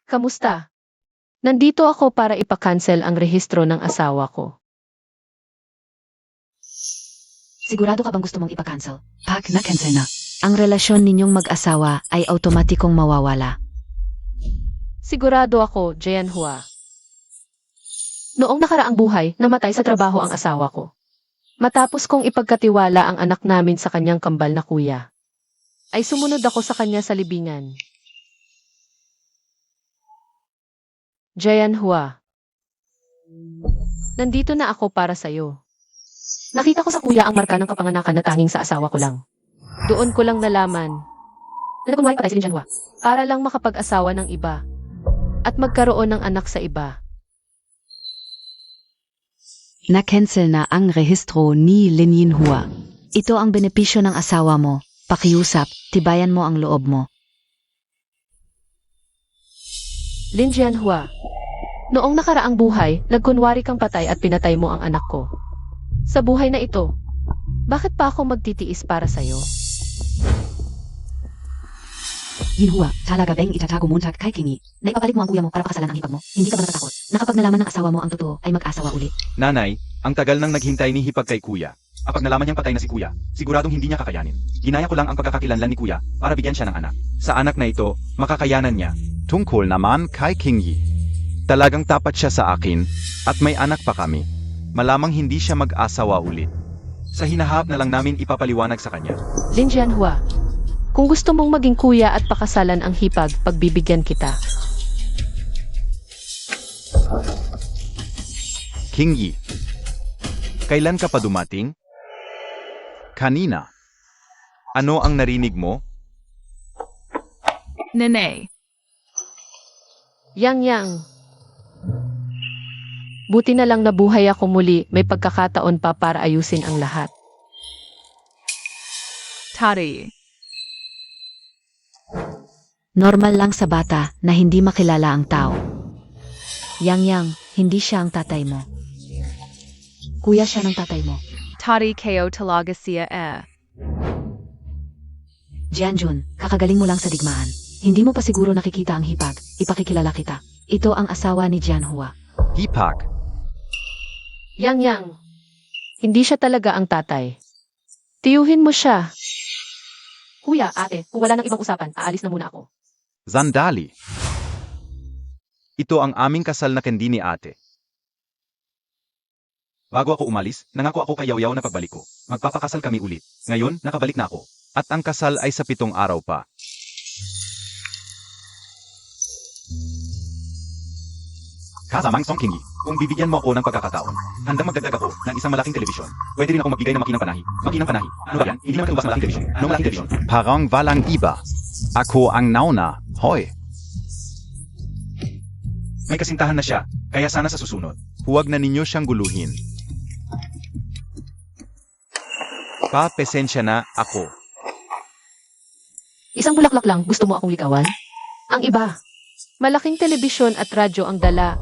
Kamusta? Nandito ako para ipakancel ang rehistro ng asawa ko. Sigurado ka bang gusto mong ipakancel? Pak, na-cancel na. Ang relasyon ninyong mag-asawa ay automatikong mawawala. Sigurado ako, Jian Hua. Noong nakaraang buhay, namatay sa trabaho ang asawa ko. Matapos kong ipagkatiwala ang anak namin sa kanyang kambal na kuya, ay sumunod ako sa kanya sa libingan. Jian Hua. Nandito na ako para sa'yo. Nakita ko sa kuya ang marka ng kapanganakan na tanging sa asawa ko lang. Doon ko lang nalaman na nakunwari patay si Jian Hua para lang makapag-asawa ng iba at magkaroon ng anak sa iba. Na-cancel na ang rehistro ni Lin Yinhua. Ito ang benepisyo ng asawa mo. Pakiusap, tibayan mo ang loob mo. Lin Jianhua, noong nakaraang buhay, nagkunwari kang patay at pinatay mo ang anak ko. Sa buhay na ito, bakit pa ako magtitiis para sa'yo? Yinhua, talaga bang itatago mo kay Kingi? Na ipapalit mo ang kuya mo para pakasalan ang hipag mo? Hindi ka ba natatakot na kapag nalaman ng asawa mo ang totoo ay mag-asawa ulit? Nanay, ang tagal nang naghintay ni Hipag kay Kuya. Kapag nalaman niyang patay na si Kuya, siguradong hindi niya kakayanin. Ginaya ko lang ang pagkakakilanlan ni Kuya para bigyan siya ng anak. Sa anak na ito, makakayanan niya. Tungkol naman kay Kingi. Talagang tapat siya sa akin at may anak pa kami. Malamang hindi siya mag-asawa ulit. Sa hinahap na lang namin ipapaliwanag sa kanya. Lin Jianhua, kung gusto mong maging kuya at pakasalan ang hipag, pagbibigyan kita. Kingi. Kailan ka pa dumating? Kanina. Ano ang narinig mo? Nene. Yang. Buti na lang nabuhay ako muli, may pagkakataon pa para ayusin ang lahat. Tari. Normal lang sa bata na hindi makilala ang tao. Yang, hindi siya ang tatay mo. Kuya siya ng tatay mo. Tari ko talaga siya Jianjun, kakagaling mo lang sa digmaan. Hindi mo pa siguro nakikita ang hipag. Ipakikilala kita. Ito ang asawa ni Jianhua. Hipag. Yang. Hindi siya talaga ang tatay. Tiyuhin mo siya. Kuya, ate, kung wala nang ibang usapan, aalis na muna ako. Zandali. Ito ang aming kasal na kendi ni ate. Bago ako umalis, nangako ako kay Yaw na pagbalik ko. Magpapakasal kami ulit. Ngayon, nakabalik na ako. At ang kasal ay sa 7 araw pa. Kasamang Song Kingi, kung bibigyan mo ako ng pagkakataon, handang magdagdag ako ng isang malaking telebisyon. Pwede rin ako magbigay ng makinang panahi. Makinang panahi. Ano ba yan? Hindi naman kaubas malaking telebisyon. Anong malaking telebisyon? Parang walang iba. Ako ang nauna. Hoy. May kasintahan na siya, kaya sana sa susunod. Huwag na ninyo siyang guluhin. Pasensya na ako. Isang bulaklak lang, gusto mo akong ligawan? Ang iba, malaking telebisyon at radyo ang dala.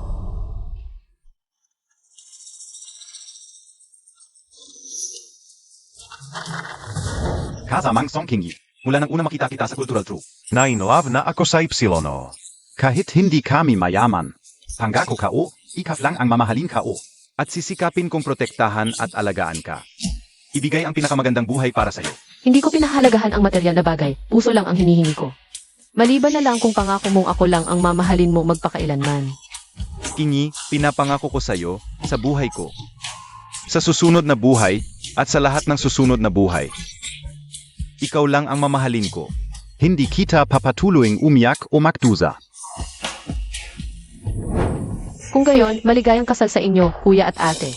Kasamang Song Kingi, mula nang una makita kita sa Cultural True. Nainlove na ako sa Ypsilono. Kahit hindi kami mayaman. Pangako ka o, ikaf lang ang mamahalin ka o. At sisikapin kong protektahan at alagaan ka. Ibigay ang pinakamagandang buhay para sa'yo. Hindi ko pinahalagahan ang material na bagay, puso lang ang hinihingi ko. Maliban na lang kung pangako mong ako lang ang mamahalin mo magpakailanman. Kingi, pinapangako ko sa'yo, sa buhay ko. Sa susunod na buhay, at sa lahat ng susunod na buhay. Ikaw lang ang mamahalin ko. Hindi kita papatuluing umiyak o magdusa. Kung gayon, maligayang kasal sa inyo, kuya at ate.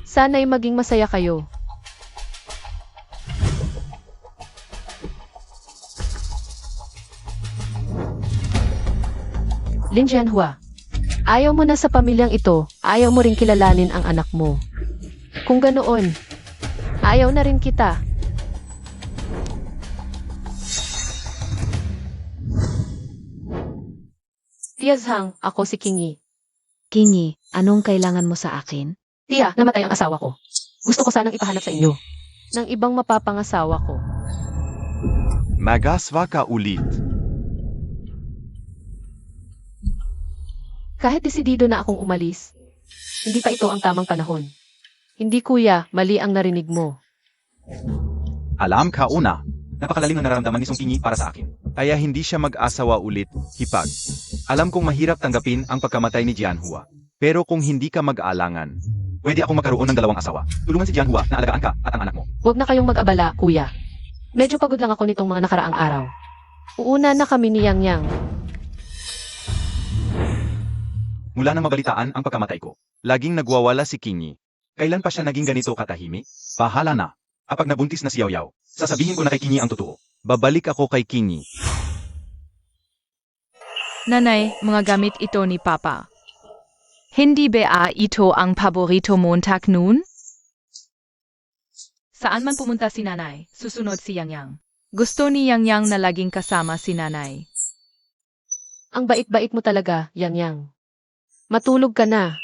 Sana'y maging masaya kayo. Lin Jianhua, ayaw mo na sa pamilyang ito, ayaw mo ring kilalanin ang anak mo. Kung ganoon, ayaw na rin kita. Tia Zhang, ako si Kingi. Kingi, anong kailangan mo sa akin? Tia, namatay ang asawa ko. Gusto ko sanang ipahanap sa inyo ng ibang mapapangasawa ko. Magaswa ka ulit. Kahit desidido na akong umalis, hindi pa ito ang tamang panahon. Hindi kuya, mali ang narinig mo. Alam ka una, napakalalim na nararamdaman ni Song Kingi para sa akin. Kaya hindi siya mag-asawa ulit, hipag. Alam kong mahirap tanggapin ang pagkamatay ni Jianhua. Pero kung hindi ka mag-aalangan, Pwede akong magkaroon ng 2 asawa. Tulungan si Jianhua na alagaan ka at ang anak mo. Huwag na kayong mag-abala, kuya. Medyo pagod lang ako nitong mga nakaraang araw. Uuna na kami ni Yang Yang. Mula nang mabalitaan ang pagkamatay ko. laging nagwawala si Kingi. Kailan pa siya naging ganito katahimik? Bahala na. Kapag nabuntis na si Yao Yao, sasabihin ko na kay Kingi ang totoo. Babalik ako kay Kingi. Nanay, mga gamit ito ni Papa. Hindi ba ito ang paborito montak noon? Saan man pumunta si nanay, susunod si Yang Yang. Gusto ni Yang Yang na laging kasama si nanay. Ang bait-bait mo talaga, Yang Yang. Matulog ka na.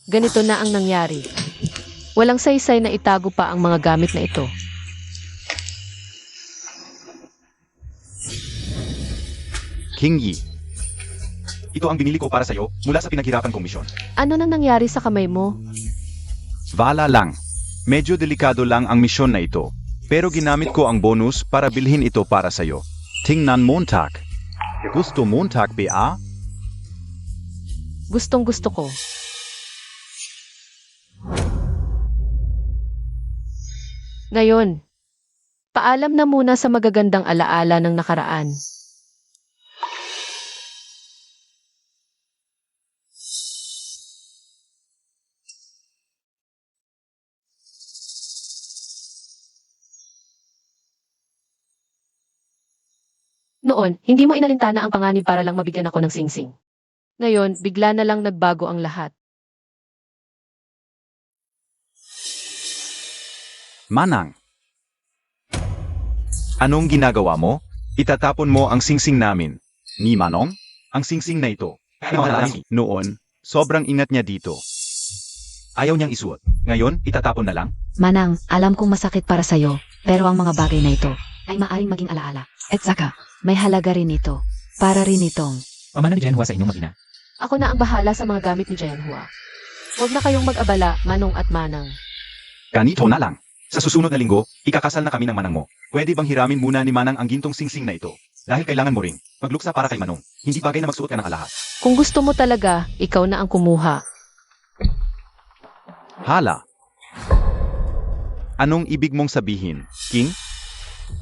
Ganito na ang nangyari. Walang saysay na itago pa ang mga gamit na ito. Kingi, Ito ang binili ko para sa'yo mula sa pinaghirapan kong misyon. Ano nang nangyari sa kamay mo? vala lang. Medyo delikado lang ang misyon na ito. Pero ginamit ko ang bonus para bilhin ito para sa'yo. Tingnan montak. Gusto montak ba? Gustong gusto ko. Ngayon, paalam na muna sa magagandang alaala ng nakaraan. Noon, hindi mo inalintana ang panganib para lang mabigyan ako ng singsing. Ngayon, bigla na lang nagbago ang lahat. Manang. Anong ginagawa mo? Itatapon mo ang singsing namin. Ni Manong? Ang singsing na ito. Ay mawala lang. Noon, sobrang ingat niya dito. Ayaw niyang isuot. Ngayon, itatapon na lang. Manang, alam kong masakit para sa'yo, pero ang mga bagay na ito ay maaring maging alaala. At saka, may halaga rin ito. Para rin itong Pamana ni Jianhua sa inyong mag-ina. Ako na ang bahala sa mga gamit ni Jianhua. Huwag na kayong mag-abala, Manong at Manang. Ganito na lang. Sa susunod na linggo, ikakasal na kami ng manang mo. Pwede bang hiramin muna ni Manang ang gintong singsing na ito? Dahil kailangan mo ring magluksa para kay Manong. Hindi bagay na magsuot ka ng alahas. Kung gusto mo talaga, ikaw na ang kumuha. Hala. Anong ibig mong sabihin, King?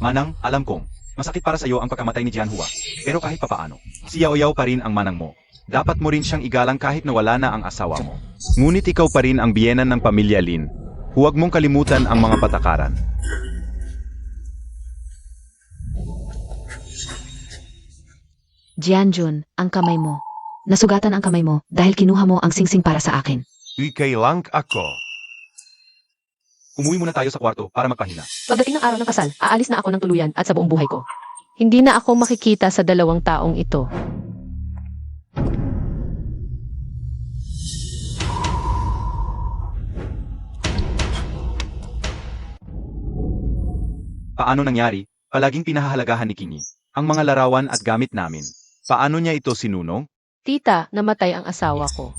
Manang, alam kong masakit para sa iyo ang pagkamatay ni Jianhua. Pero kahit papaano, si Yao Yao pa rin ang manang mo. Dapat mo rin siyang igalang kahit nawala na ang asawa mo. Ngunit ikaw pa rin ang biyenan ng pamilya Lin. Huwag mong kalimutan ang mga patakaran. Jianjun, ang kamay mo. Nasugatan ang kamay mo dahil kinuha mo ang singsing para sa akin. Ikay lang ako. Umuwi muna tayo sa kwarto para magpahinga. Pagdating ng araw ng kasal, aalis na ako ng tuluyan at sa buong buhay ko. Hindi na ako makikita sa dalawang taong ito. Paano nangyari? Palaging pinahahalagahan ni Kingi ang mga larawan at gamit namin. Paano niya ito sinunong? Tita, namatay ang asawa ko.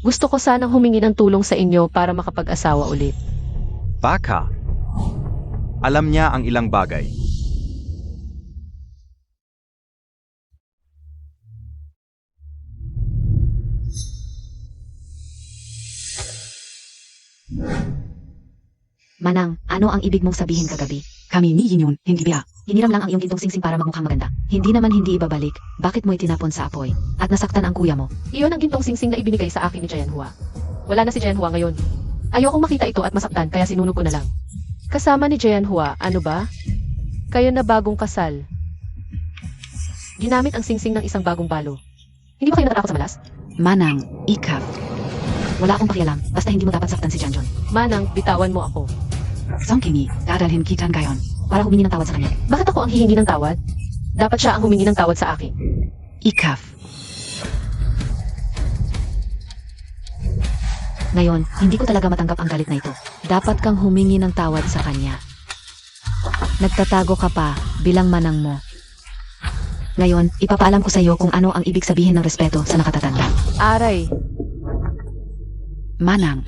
Gusto ko sanang humingi ng tulong sa inyo para makapag-asawa ulit. Baka. Alam niya ang ilang bagay. Manang, ano ang ibig mong sabihin kagabi? Kami ni Yun, hindi ba? Hiniram lang ang iyong gintong singsing para magmukhang maganda. Hindi naman hindi ibabalik. Bakit mo itinapon sa apoy? At nasaktan ang kuya mo? Iyon ang gintong singsing na ibinigay sa akin ni Jianhua. Wala na si Jianhua ngayon. Ayokong makita ito at masaktan kaya sinunog ko na lang. Kasama ni Jianhua, ano ba? Kayo na bagong kasal. Ginamit ang singsing ng isang bagong balo. Hindi ba kayo natatakot sa malas? Manang, ikaf. Wala akong pakialam, basta hindi mo dapat saktan si Janjon. Manang, bitawan mo ako. Songkingi, dadalhin kita ngayon para humingi ng tawad sa kanya. Bakit ako ang hihingi ng tawad? Dapat siya ang humingi ng tawad sa akin. Ikaf. Ngayon, hindi ko talaga matanggap ang galit na ito. Dapat kang humingi ng tawad sa kanya. Nagtatago ka pa bilang manang mo. Ngayon, ipapaalam ko sa iyo kung ano ang ibig sabihin ng respeto sa nakatatanda. Aray, Manang.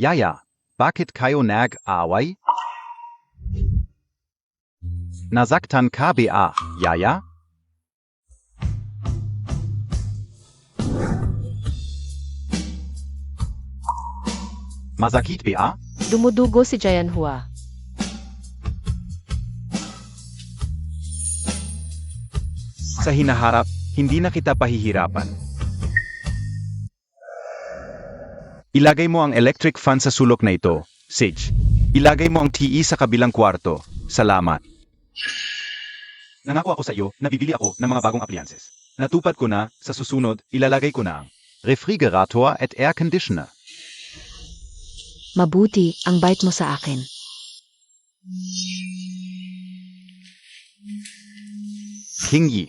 Yaya, bakit kayo nag-away? Nasaktan ka ba, Yaya? Masakit ba? dumudugo si Jayanhua. Sa hinaharap, hindi na kita pahihirapan. Ilagay mo ang electric fan sa sulok na ito, Sage. Ilagay mo ang TE sa kabilang kwarto. Salamat. Nangako ako sa iyo na bibili ako ng mga bagong appliances. Natupad ko na, sa susunod, ilalagay ko na ang Refrigerator at air conditioner. Mabuti ang bait mo sa akin. King Yi.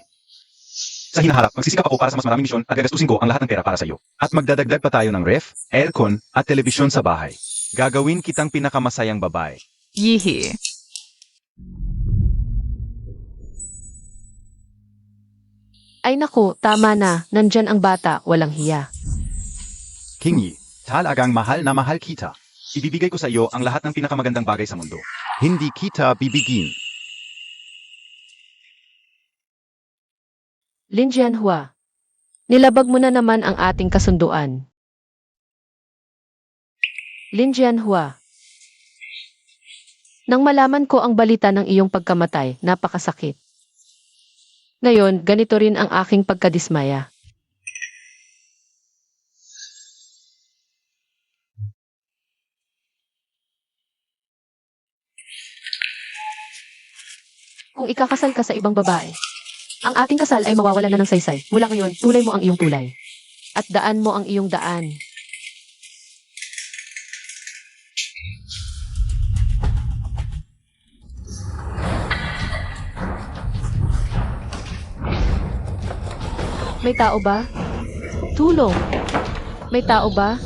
Sa hinaharap, magsisikap ako para sa mas maraming misyon at gagastusin ko ang lahat ng pera para sa iyo. At magdadagdag pa tayo ng ref, aircon, at telebisyon sa bahay. Gagawin kitang pinakamasayang babae. Yihi. Ay nako, tama na. Nandyan ang bata, walang hiya. King Yi, talagang mahal na mahal kita. Ibibigay ko sa iyo ang lahat ng pinakamagandang bagay sa mundo. Hindi kita bibigin. Lin Jianhua, nilabag mo na naman ang ating kasunduan. Lin Jianhua, nang malaman ko ang balita ng iyong pagkamatay, napakasakit. Ngayon, ganito rin ang aking pagkadismaya. Kung ikakasal ka sa ibang babae, ang ating kasal ay mawawalan na ng saysay. Mula ngayon, tulay mo ang iyong tulay. At daan mo ang iyong daan. May tao ba? Tulong! May tao ba?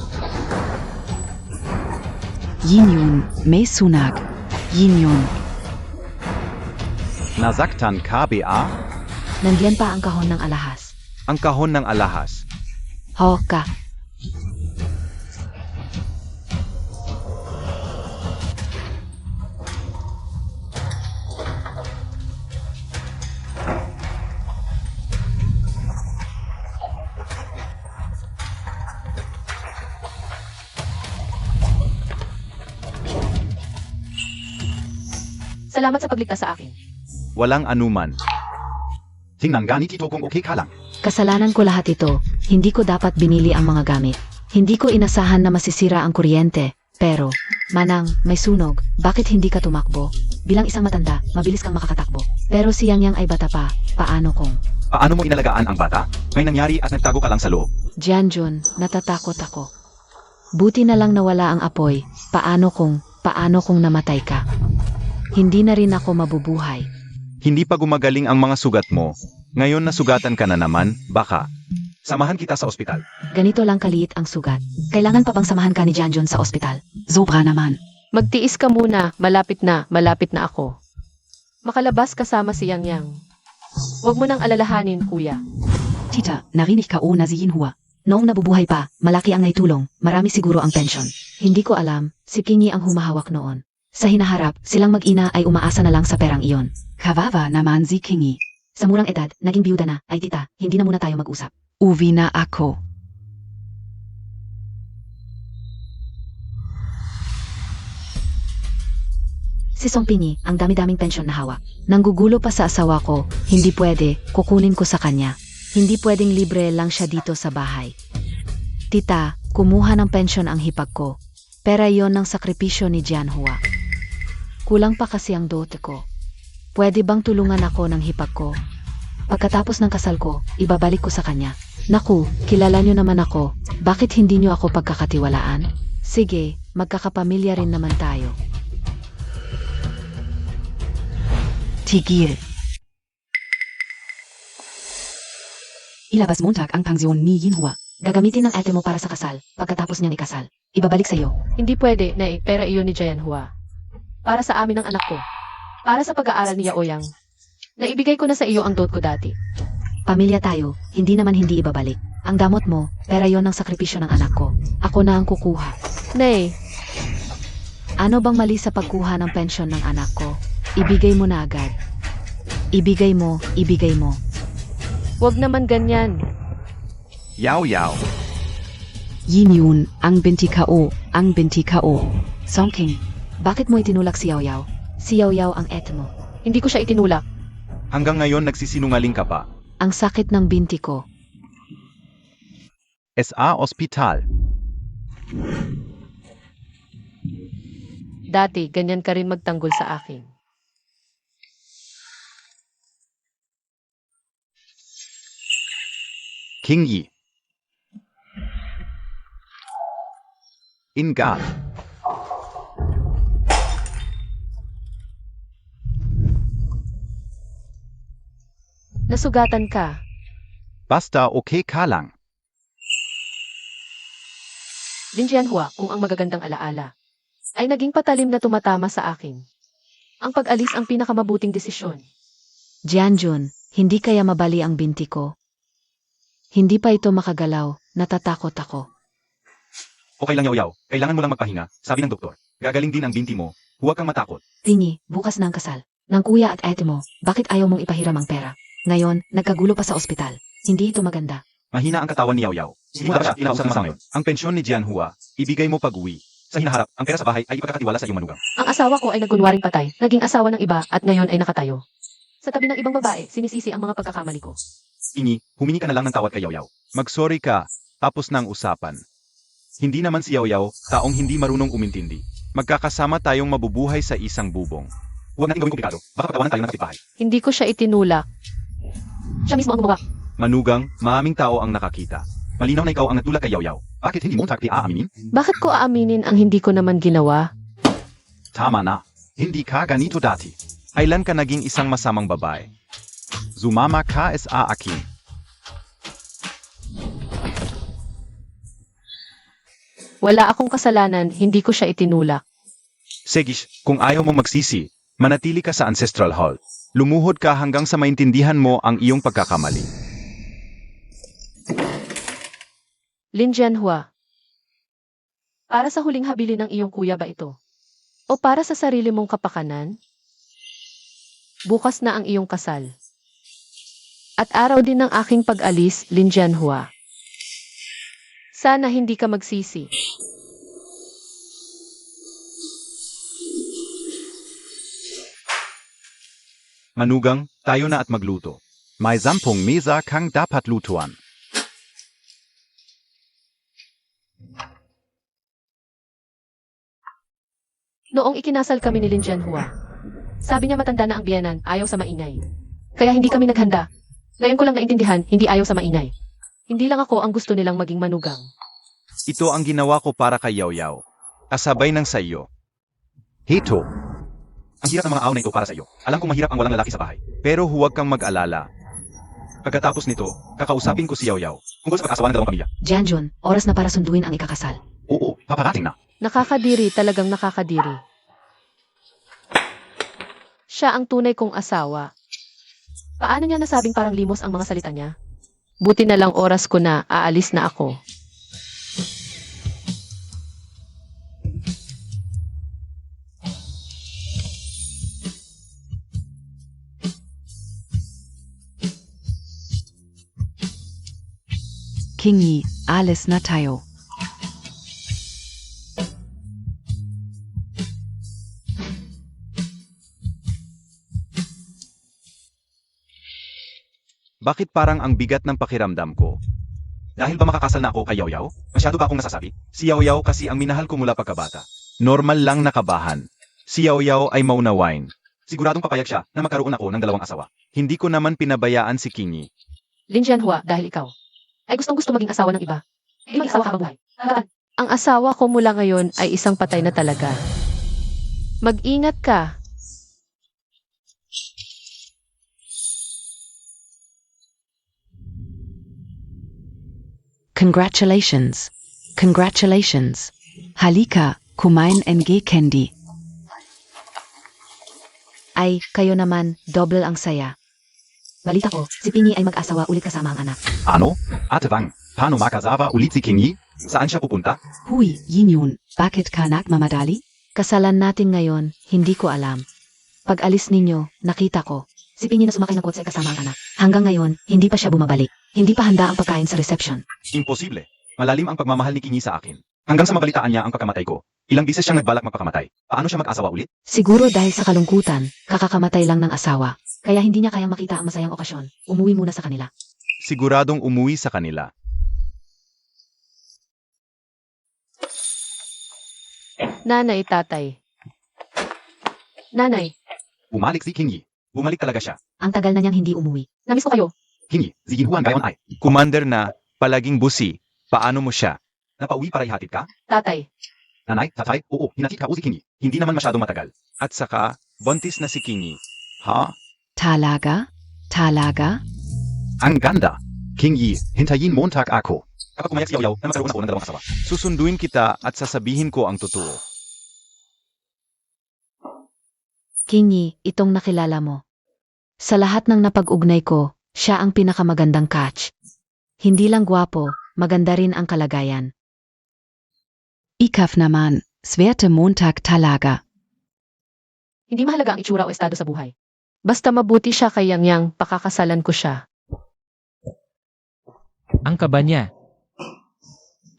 Yin yun, may sunag. Yin yun. Nasaktan ka ba? Nandiyan pa ang kahon ng alahas. Ang kahon ng alahas. Hoka. Salamat sa pagligtas sa akin. Walang anuman. Tingnan nga ni Tito kung okay ka lang. Kasalanan ko lahat ito. Hindi ko dapat binili ang mga gamit. Hindi ko inasahan na masisira ang kuryente. Pero, Manang, may sunog. Bakit hindi ka tumakbo? Bilang isang matanda, mabilis kang makakatakbo. Pero si Yang Yang ay bata pa. Paano kung? Paano mo inalagaan ang bata? May nangyari at nagtago ka lang sa loob. Janjon, natatakot ako. Buti na lang nawala ang apoy. Paano kung namatay ka? Hindi na rin ako mabubuhay. Hindi pa gumagaling ang mga sugat mo. Ngayon nasugatan ka na naman, baka. Samahan kita sa ospital. Ganito lang kaliit ang sugat. Kailangan pa bang samahan ka ni Janjon sa ospital? Sobra naman. Magtiis ka muna, malapit na ako. Makalabas kasama si Yang Yang. Huwag mo nang alalahanin, kuya. Tita, narinig ka o na si Yinhua. Noong nabubuhay pa, malaki ang naitulong, marami siguro ang pensyon. Hindi ko alam, si Kingi ang humahawak noon. Sa hinaharap, silang mag-ina ay umaasa na lang sa perang iyon. Kawawa naman si Kingi. Sa murang edad, naging biyuda na, ay tita, hindi na muna tayo mag-usap. Uwi na ako. Si Song Pinyi, ang dami-daming pensyon na hawak. Nanggugulo pa sa asawa ko, hindi pwede, kukunin ko sa kanya. Hindi pwedeng libre lang siya dito sa bahay. Tita, Kumuha ng pensyon ang hipag ko. Pera yon ng sakripisyo ni Jianhua. Kulang pa kasi ang dote ko. Pwede bang tulungan ako ng hipag ko? Pagkatapos ng kasal ko, ibabalik ko sa kanya. Naku, kilala nyo naman ako. Bakit hindi nyo ako pagkakatiwalaan? Sige, magkakapamilya rin naman tayo. Tigil. Ilabas Montag ang pangsyon ni Yinhua. Gagamitin ng ate mo para sa kasal. Pagkatapos niyang ikasal, ibabalik sa iyo. Hindi pwede, Nay, pera iyon ni Jianhua. Para sa amin ng anak ko. Para sa pag-aaral ni Yaoyang. Naibigay ko na sa iyo ang dote ko dati. Pamilya tayo, hindi naman hindi ibabalik. Ang damot mo, pera yon ng sakripisyo ng anak ko. Ako na ang kukuha. Nay, Ano bang mali sa pagkuha ng pensyon ng anak ko? Ibigay mo na agad. Ibigay mo, ibigay mo. wag naman ganyan. Yao Yao. Yin yun, ang binti kao, ang binti kao. Songking, bakit mo itinulak si Yao Yao? Si Yao Yao ang eto mo. Hindi ko siya itinulak. Hanggang ngayon nagsisinungaling ka pa. Ang sakit ng binti ko. SA Ospital. Dati, ganyan ka rin magtanggol sa akin. King Yi. Inga. Nasugatan ka. Basta okay ka lang. Lin Jianhua, kung ang magagandang alaala ay naging patalim na tumatama sa akin. Ang pag-alis ang pinakamabuting desisyon. Jianjun, hindi kaya mabali ang binti ko? Hindi pa ito makagalaw, natatakot ako. Okay lang, Yao Yao. Kailangan mo lang magpahinga, sabi ng doktor. Gagaling din ang binti mo. Huwag kang matakot. Tingi, bukas na ang kasal. Ng kuya at ate mo, bakit ayaw mong ipahiram ang pera? Ngayon, nagkagulo pa sa ospital. Hindi ito maganda. Mahina ang katawan ni Yao Yao. Hindi dapat siya inausap ng ngayon. Ang pensyon ni Jianhua, ibigay mo pag-uwi. Sa hinaharap, ang pera sa bahay ay ipagkakatiwala sa iyong manugang. Ang asawa ko ay nagkunwaring patay, naging asawa ng iba at ngayon ay nakatayo. Sa tabi ng ibang babae, sinisisi ang mga pagkakamali ko. Ingi, humingi ka na lang ng tawad kay Yao Yao. Mag-sorry ka, tapos na ang usapan. Hindi naman si Yao Yao, taong hindi marunong umintindi. Magkakasama tayong mabubuhay sa isang bubong. Huwag natin gawing komplikado. Baka pagtawanan tayo ng kapitbahay. Hindi ko siya itinulak. Siya mismo ang gumawa. Manugang, maaming tao ang nakakita. Malinaw na ikaw ang nagtulak kay Yao Yao. Bakit hindi mo aaminin? Bakit ko aaminin ang hindi ko naman ginawa? Tama na. Hindi ka ganito dati. Kailan ka naging isang masamang babae? Zumama ka sa akin. Wala akong kasalanan, hindi ko siya itinulak. Segish, kung ayaw mo magsisi, manatili ka sa Ancestral Hall. Lumuhod ka hanggang sa maintindihan mo ang iyong pagkakamali. Lin Jianhua. Para sa huling habili ng iyong kuya ba ito? O para sa sarili mong kapakanan? Bukas na ang iyong kasal. At araw din ng aking pag-alis, Lin Jianhua. Sana hindi ka magsisi. Manugang, tayo na at magluto. May 10 mesa kang dapat lutuan. Noong ikinasal kami ni Lin Jianhua, sabi niya matanda na ang biyanan, ayaw sa maingay. Kaya hindi kami naghanda. Ngayon ko lang naintindihan, hindi ayaw sa maingay. Hindi lang ako ang gusto nilang maging manugang. Ito ang ginawa ko para kay Yao Yao. Kasabay ng sa iyo. Hito. Ang hirap ng mga aw na ito para sa iyo. Alam kong mahirap ang walang lalaki sa bahay. Pero huwag kang mag-alala. Pagkatapos nito, kakausapin ko si Yao Yao tungkol sa pag-asawa ng dalawang pamilya. Jianjun, oras na para sunduin ang ikakasal. Oo, paparating na. Nakakadiri, talagang nakakadiri. Siya ang tunay kong asawa. Paano niya nasabing parang limos ang mga salita niya? Buti na lang oras ko na, aalis na ako. King Yi, alis na tayo. Bakit parang ang bigat ng pakiramdam ko? Dahil ba makakasal na ako kay Yaw Yaw? Masyado ba akong nasasabi? Si Yaw Yaw kasi ang minahal ko mula pagkabata. Normal lang nakabahan. Si Yao Yao ay maunawain. Siguradong papayag siya na magkaroon ako ng 2 asawa. Hindi ko naman pinabayaan si Kingi. Lin Jianhua, dahil ikaw ay gustong-gusto maging asawa ng iba. Hindi mag-asawa habang buhay. Ang asawa ko mula ngayon ay isang patay na talaga. Mag-ingat ka. Congratulations. Congratulations. Halika, kumain and gay candy. Ay, kayo naman, double ang saya. Balita ko, si Pingi ay mag-asawa ulit kasama ang anak. Ano? Ate Wang, paano makasawa ulit si Kingi? Saan siya pupunta? Huy, yin yun, bakit ka nagmamadali? Kasalan natin ngayon, hindi ko alam. Pag alis ninyo, nakita ko. Si Pingi na sumakay ng kotse kasama ang anak. Hanggang ngayon, hindi pa siya bumabalik. Hindi pa handa ang pagkain sa reception. Imposible. Malalim ang pagmamahal ni Kingi sa akin. Hanggang sa mabalitaan niya ang pagkamatay ko. Ilang bisis siyang nagbalak magpakamatay. Paano siya mag-asawa ulit? Siguro dahil sa kalungkutan, kakakamatay lang ng asawa. Kaya hindi niya kayang makita ang masayang okasyon. Umuwi muna sa kanila. Siguradong umuwi sa kanila. Nanay, tatay. Nanay, Bumalik si Kingi. Bumalik talaga siya. Ang tagal na niyang hindi umuwi. namiss ko kayo. Kingi, si Ginhuan gayon ay. Commander na, palaging busi. Paano mo siya? Napauwi para ihatid ka? Tatay, Nanay, tatay, oo, hinatid ka o si Kingi. Hindi naman masyadong matagal. At saka, buntis na si Kingi. Ha? Talaga? Talaga? Ang ganda. Kingi, hintayin Montag ako. Kapag umayak si Yaw Yaw na magkaroon ako ng 2 asawa. Susunduin kita at sasabihin ko ang totoo. Kingi, itong nakilala mo. Sa lahat ng napag-ugnay ko, siya ang pinakamagandang catch. Hindi lang gwapo, maganda rin ang kalagayan. Ikaf naman, swerte Montag talaga. hindi mahalaga ang itsura o estado sa buhay. Basta mabuti siya kay Yang Yang, pakakasalan ko siya. Ang kaba niya.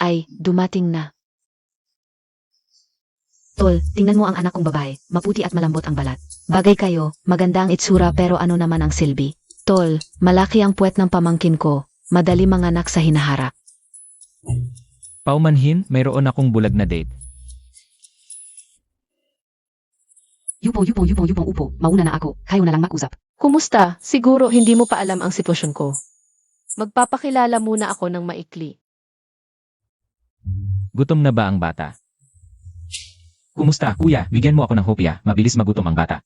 Ay, dumating na. Tol, tingnan mo ang anak kong babae, maputi at malambot ang balat. Bagay kayo, maganda ang itsura pero ano naman ang silbi. Tol, malaki ang puwet ng pamangkin ko, madali manganak sa hinaharap. Paumanhin, mayroon akong bulag na date. Yupo, mauna na ako, kayo na lang mag-usap. Kumusta? Siguro hindi mo pa alam ang sitwasyon ko. Magpapakilala muna ako ng maikli. Gutom na ba ang bata? Kumusta, kuya? Bigyan mo ako ng hopya. Mabilis magutom ang bata.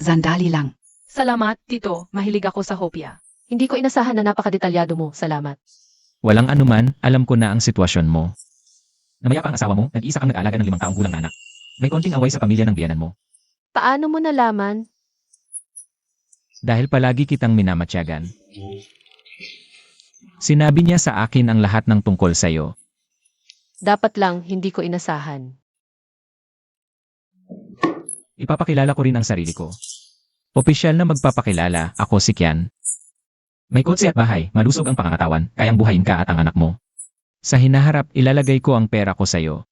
Sandali lang. Salamat, Tito. Mahilig ako sa hopya. Hindi ko inasahan na napakadetalyado mo. Salamat. Walang anuman, alam ko na ang sitwasyon mo. Namaya pa ang asawa mo, nag-iisa kang nag-aalaga ng 5 taong gulang na anak. May konting away sa pamilya ng biyanan mo. Paano mo nalaman? Dahil palagi kitang minamatyagan. Sinabi niya sa akin ang lahat ng tungkol sa'yo. Dapat lang hindi ko inasahan. Ipapakilala ko rin ang sarili ko. Opisyal na magpapakilala, ako si Kian. May kotse at bahay, malusog ang pangangatawan, kayang buhayin ka at ang anak mo. Sa hinaharap, ilalagay ko ang pera ko sa'yo.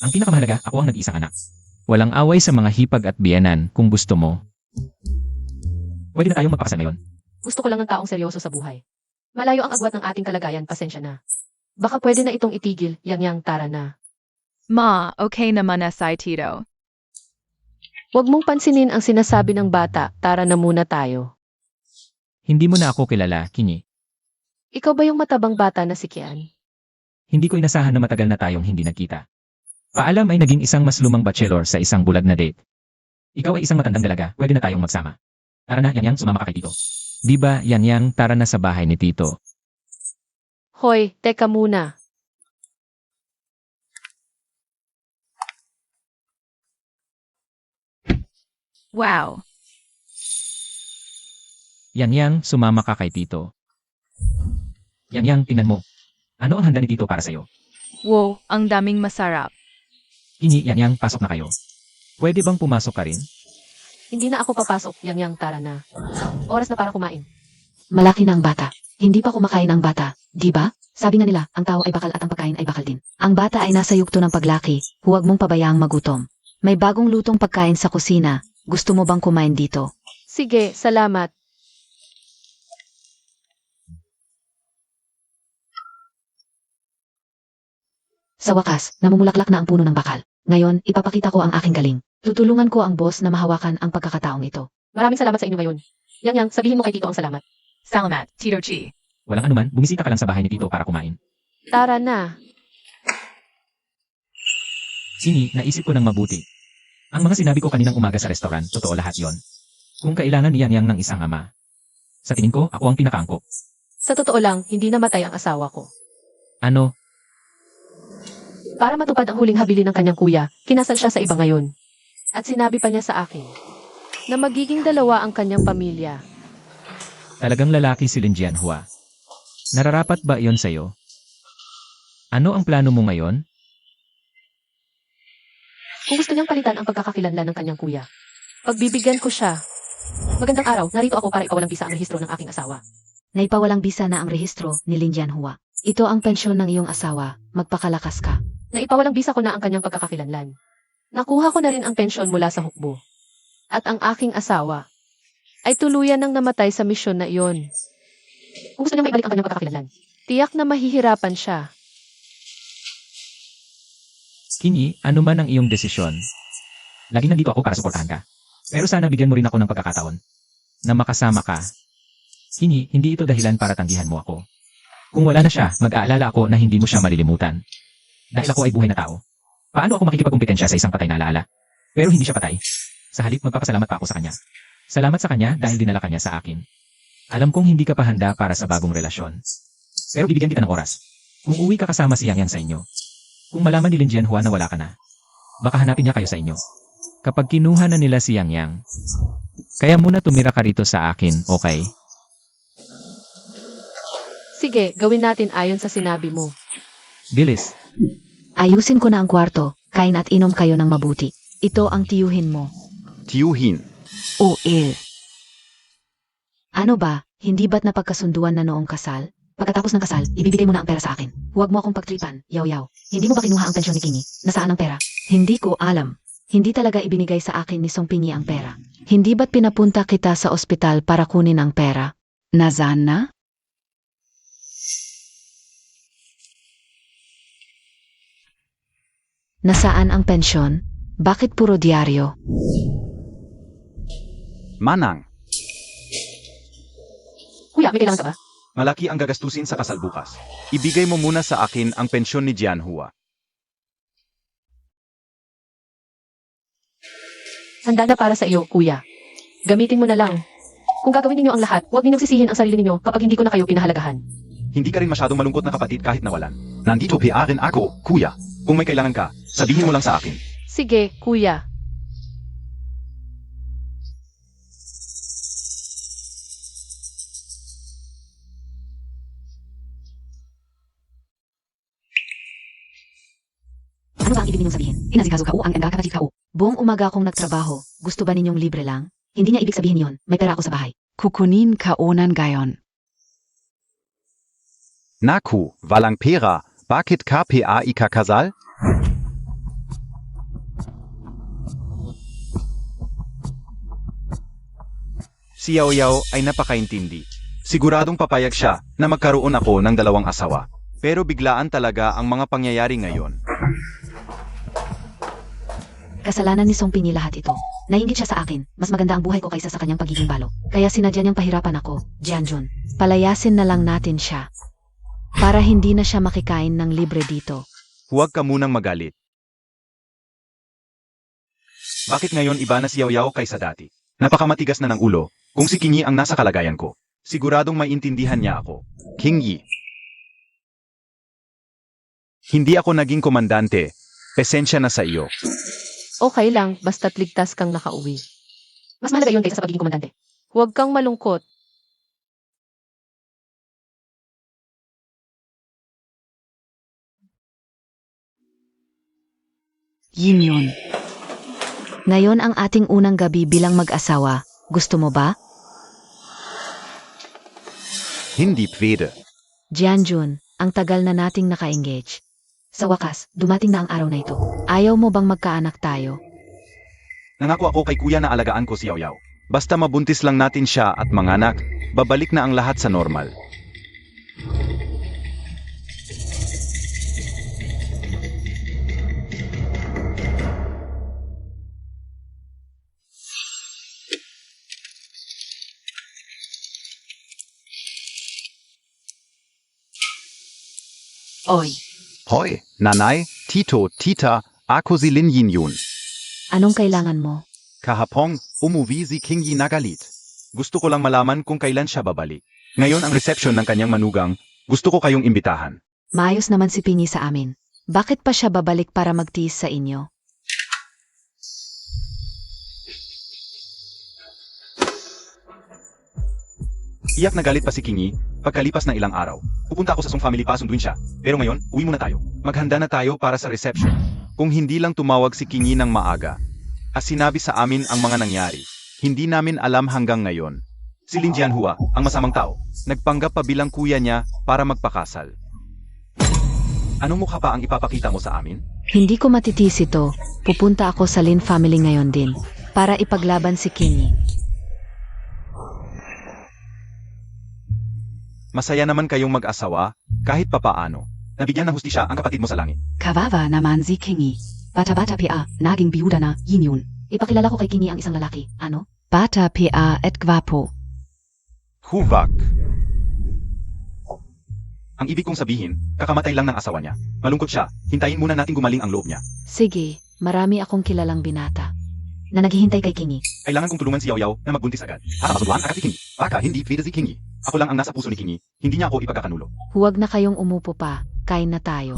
Ang pinakamahalaga, ako ang nag-iisang anak. Walang away sa mga hipag at biyanan kung gusto mo. Pwede na tayong magpakasal ngayon. Gusto ko lang ng taong seryoso sa buhay. Malayo ang agwat ng ating kalagayan, pasensya na. Baka pwede na itong itigil, Yang Yang, tara na. Ma, okay naman na si Tito. Huwag mong pansinin ang sinasabi ng bata, tara na muna tayo. Hindi mo na ako kilala, Kinyi. Ikaw ba yung matabang bata na si Kian? Hindi ko inasahan na matagal na tayong hindi nagkita. Paalam ay naging isang mas lumang bachelor sa isang bulag na date. Ikaw ay isang matandang dalaga, pwede na tayong magsama. Tara na, Yang Yang, sumama ka kay Tito. Di ba, Yang Yang, tara na sa bahay ni Tito. Hoy, teka muna. Wow. Yang Yang, sumama ka kay Tito. Yang Yang, tingnan mo. Ano ang handa ni Tito para sa'yo? Wow, ang daming masarap. Kinyi, Yang Yang, pasok na kayo. Pwede bang pumasok ka rin? Hindi na ako papasok, Yang Yang, tara na. Oras na para kumain. Malaki na ang bata. Hindi pa kumakain ang bata, di ba? Sabi nga nila, ang tao ay bakal at ang pagkain ay bakal din. Ang bata ay nasa yugto ng paglaki, huwag mong pabayaang magutom. May bagong lutong pagkain sa kusina. Gusto mo bang kumain dito? Sige, salamat. Sa wakas, namumulaklak na ang puno ng bakal. Ngayon, ipapakita ko ang aking galing. Tutulungan ko ang boss na mahawakan ang pagkakataong ito. Maraming salamat sa inyo ngayon. Yang, sabihin mo kay Tito ang salamat. Salamat, Tito G. Walang anuman, bumisita ka lang sa bahay ni Tito para kumain. Tara na. Sini, naisip ko ng mabuti. Ang mga sinabi ko kaninang umaga sa restaurant, totoo lahat yon. Kung kailangan ni Yang ng isang ama. Sa tingin ko, ako ang pinakaangkop. Sa totoo lang, hindi namatay ang asawa ko. Ano? Para matupad ang huling habilin ng kanyang kuya, kinasal siya sa iba ngayon. At sinabi pa niya sa akin na magiging dalawa ang kanyang pamilya. Talagang lalaki si Lin Jianhua. Nararapat ba iyon sa'yo? Ano ang plano mo ngayon? Kung gusto niyang palitan ang pagkakakilanlan ng kanyang kuya, pagbibigyan ko siya. Magandang araw, narito ako para ipawalang bisa ang rehistro ng aking asawa. Naipawalang bisa na ang rehistro ni Lin Jianhua. Ito ang pensyon ng iyong asawa. Magpakalakas ka. Naipawalang bisa ko na ang kanyang pagkakakilanlan. Nakuha ko na rin ang pensyon mula sa hukbo. At ang aking asawa ay tuluyan nang namatay sa misyon na iyon. Kung gusto niyang maibalik ang kanyang pagkakakilanlan, tiyak na mahihirapan siya. Kini, ano man ang iyong desisyon. Laging nandito ako para suportahan ka. Pero sana bigyan mo rin ako ng pagkakataon na makasama ka. Kini, hindi ito dahilan para tanggihan mo ako. Kung wala na siya, mag-aalala ako na hindi mo siya malilimutan. Dahil ako ay buhay na tao. Paano ako makikipagkumpetensya sa isang patay na alaala? Pero hindi siya patay. Sa halip, magpapasalamat pa ako sa kanya. Salamat sa kanya dahil dinala kanya sa akin. Alam kong hindi ka pa handa para sa bagong relasyon. Pero bibigyan kita ng oras. Kung uwi ka kasama si Yang sa inyo. Kung malaman ni Lin Jianhua na wala ka na, baka hanapin niya kayo sa inyo. Kapag kinuha na nila si Yang, kaya muna tumira ka rito sa akin, okay? Sige, gawin natin ayon sa sinabi mo. Bilis. Ayusin ko na ang kwarto. Kain at inom kayo ng mabuti. Ito ang tiyuhin mo. Tiyuhin. O Ano ba? Hindi ba't napagkasunduan na noong kasal? Pagkatapos ng kasal, ibibigay mo na ang pera sa akin. Huwag mo akong pagtripan, yaw-yaw. Hindi mo ba kinuha ang pensyon ni Kingi? Nasaan ang pera? Hindi ko alam. Hindi talaga ibinigay sa akin ni Song Pingi ang pera. Hindi ba't pinapunta kita sa ospital para kunin ang pera? Nasaan na? Nasaan ang pensyon? Bakit puro diaryo? Manang, Kuya, may kailangan ka ba? malaki ang gagastusin sa kasal bukas. Ibigay mo muna sa akin ang pensyon ni Jianhua. Handa na para sa iyo, kuya. Gamitin mo na lang. Kung gagawin ninyo ang lahat, huwag ninyong sisihin ang sarili ninyo kapag hindi ko na kayo pinahalagahan. Hindi ka rin masyadong malungkot na kapatid kahit nawalan. Nandito pa rin ako, kuya. Kung may kailangan ka, sabihin mo lang sa akin. Sige, kuya. Ano ba ang ibig ninyong sabihin? Inasikaso ka o ang kapatid ka o? Buong umaga akong nagtrabaho. Gusto ba ninyong libre lang? Hindi niya ibig sabihin yon. May pera ako sa bahay. Kukunin ka unan gayon. Naku, walang pera. Bakit KPA ikakasal? Si Yao Yao ay napakaintindi. Siguradong papayag siya na magkaroon ako ng dalawang asawa. Pero biglaan talaga ang mga pangyayari ngayon. Kasalanan ni Song Pingi lahat ito. Nainggit siya sa akin. Mas maganda ang buhay ko kaysa sa kanyang pagiging balo. Kaya sinadya niyang pahirapan ako, Jianjun. Palayasin na lang natin siya. Para hindi na siya makikain ng libre dito. Huwag ka munang magalit. Bakit ngayon iba na si Yao Yao kaysa dati? Napakamatigas na ng ulo kung si Kingi ang nasa kalagayan ko. Siguradong maintindihan niya ako. Kingi. Hindi ako naging komandante. Pesensya na sa iyo. Okay lang, basta't ligtas kang nakauwi. Mas mahalaga yun kaysa sa pagiging komandante. Huwag kang malungkot. Yin yun. Ngayon ang ating unang gabi bilang mag-asawa. Gusto mo ba? Hindi pwede. Jianjun, ang tagal na nating naka-engage. Sa wakas, dumating na ang araw na ito. Ayaw mo bang magkaanak tayo? Nangako ako kay kuya na alagaan ko si Yao Yao. Basta mabuntis lang natin siya at manganak, babalik na ang lahat sa normal. Oy, Hoy, nanay, tito, tita, ako si Lin Yin-yun. anong kailangan mo? Kahapon, umuwi si King Yi nagalit. Gusto ko lang malaman kung kailan siya babalik. Ngayon ang reception ng kanyang manugang, gusto ko kayong imbitahan. Maayos naman si Pingi sa amin. Bakit pa siya babalik para magtiis sa inyo? Iyak na galit pa si Kingi, pagkalipas ng ilang araw. Pupunta ako sa Song family pa sunduin siya. Pero ngayon, uwi muna tayo. Maghanda na tayo para sa reception. Kung hindi lang tumawag si King Yi ng maaga, at sinabi sa amin ang mga nangyari, hindi namin alam hanggang ngayon. Si Lin Jianhua, ang masamang tao. Nagpanggap pa bilang kuya niya para magpakasal. Anong mukha pa ang ipapakita mo sa amin? Hindi ko matitis ito. Pupunta ako sa Lin family ngayon din para ipaglaban si Kingi. Masaya naman kayong mag-asawa, kahit papaano. Nabigyan ng hustisya ang kapatid mo sa langit. Kawawa naman si Kingi. Bata-bata pia, naging biyuda na, yun. Ipakilala ko kay Kingi ang isang lalaki. Ano? Bata pia et gwapo. Huvak. Ang ibig kong sabihin, kakamatay lang ng asawa niya. Malungkot siya, hintayin muna natin gumaling ang loob niya. Sige, marami akong kilalang binata na naghihintay kay Kingi. Kailangan kong tulungan si Yao Yao na magbuntis agad. Para masuluhan agad si Kingi. Baka hindi vida si Kingi. Ako lang ang nasa puso ni Kingi. Hindi niya ako ipagkakanulo. Huwag na kayong umupo pa. Kain na tayo.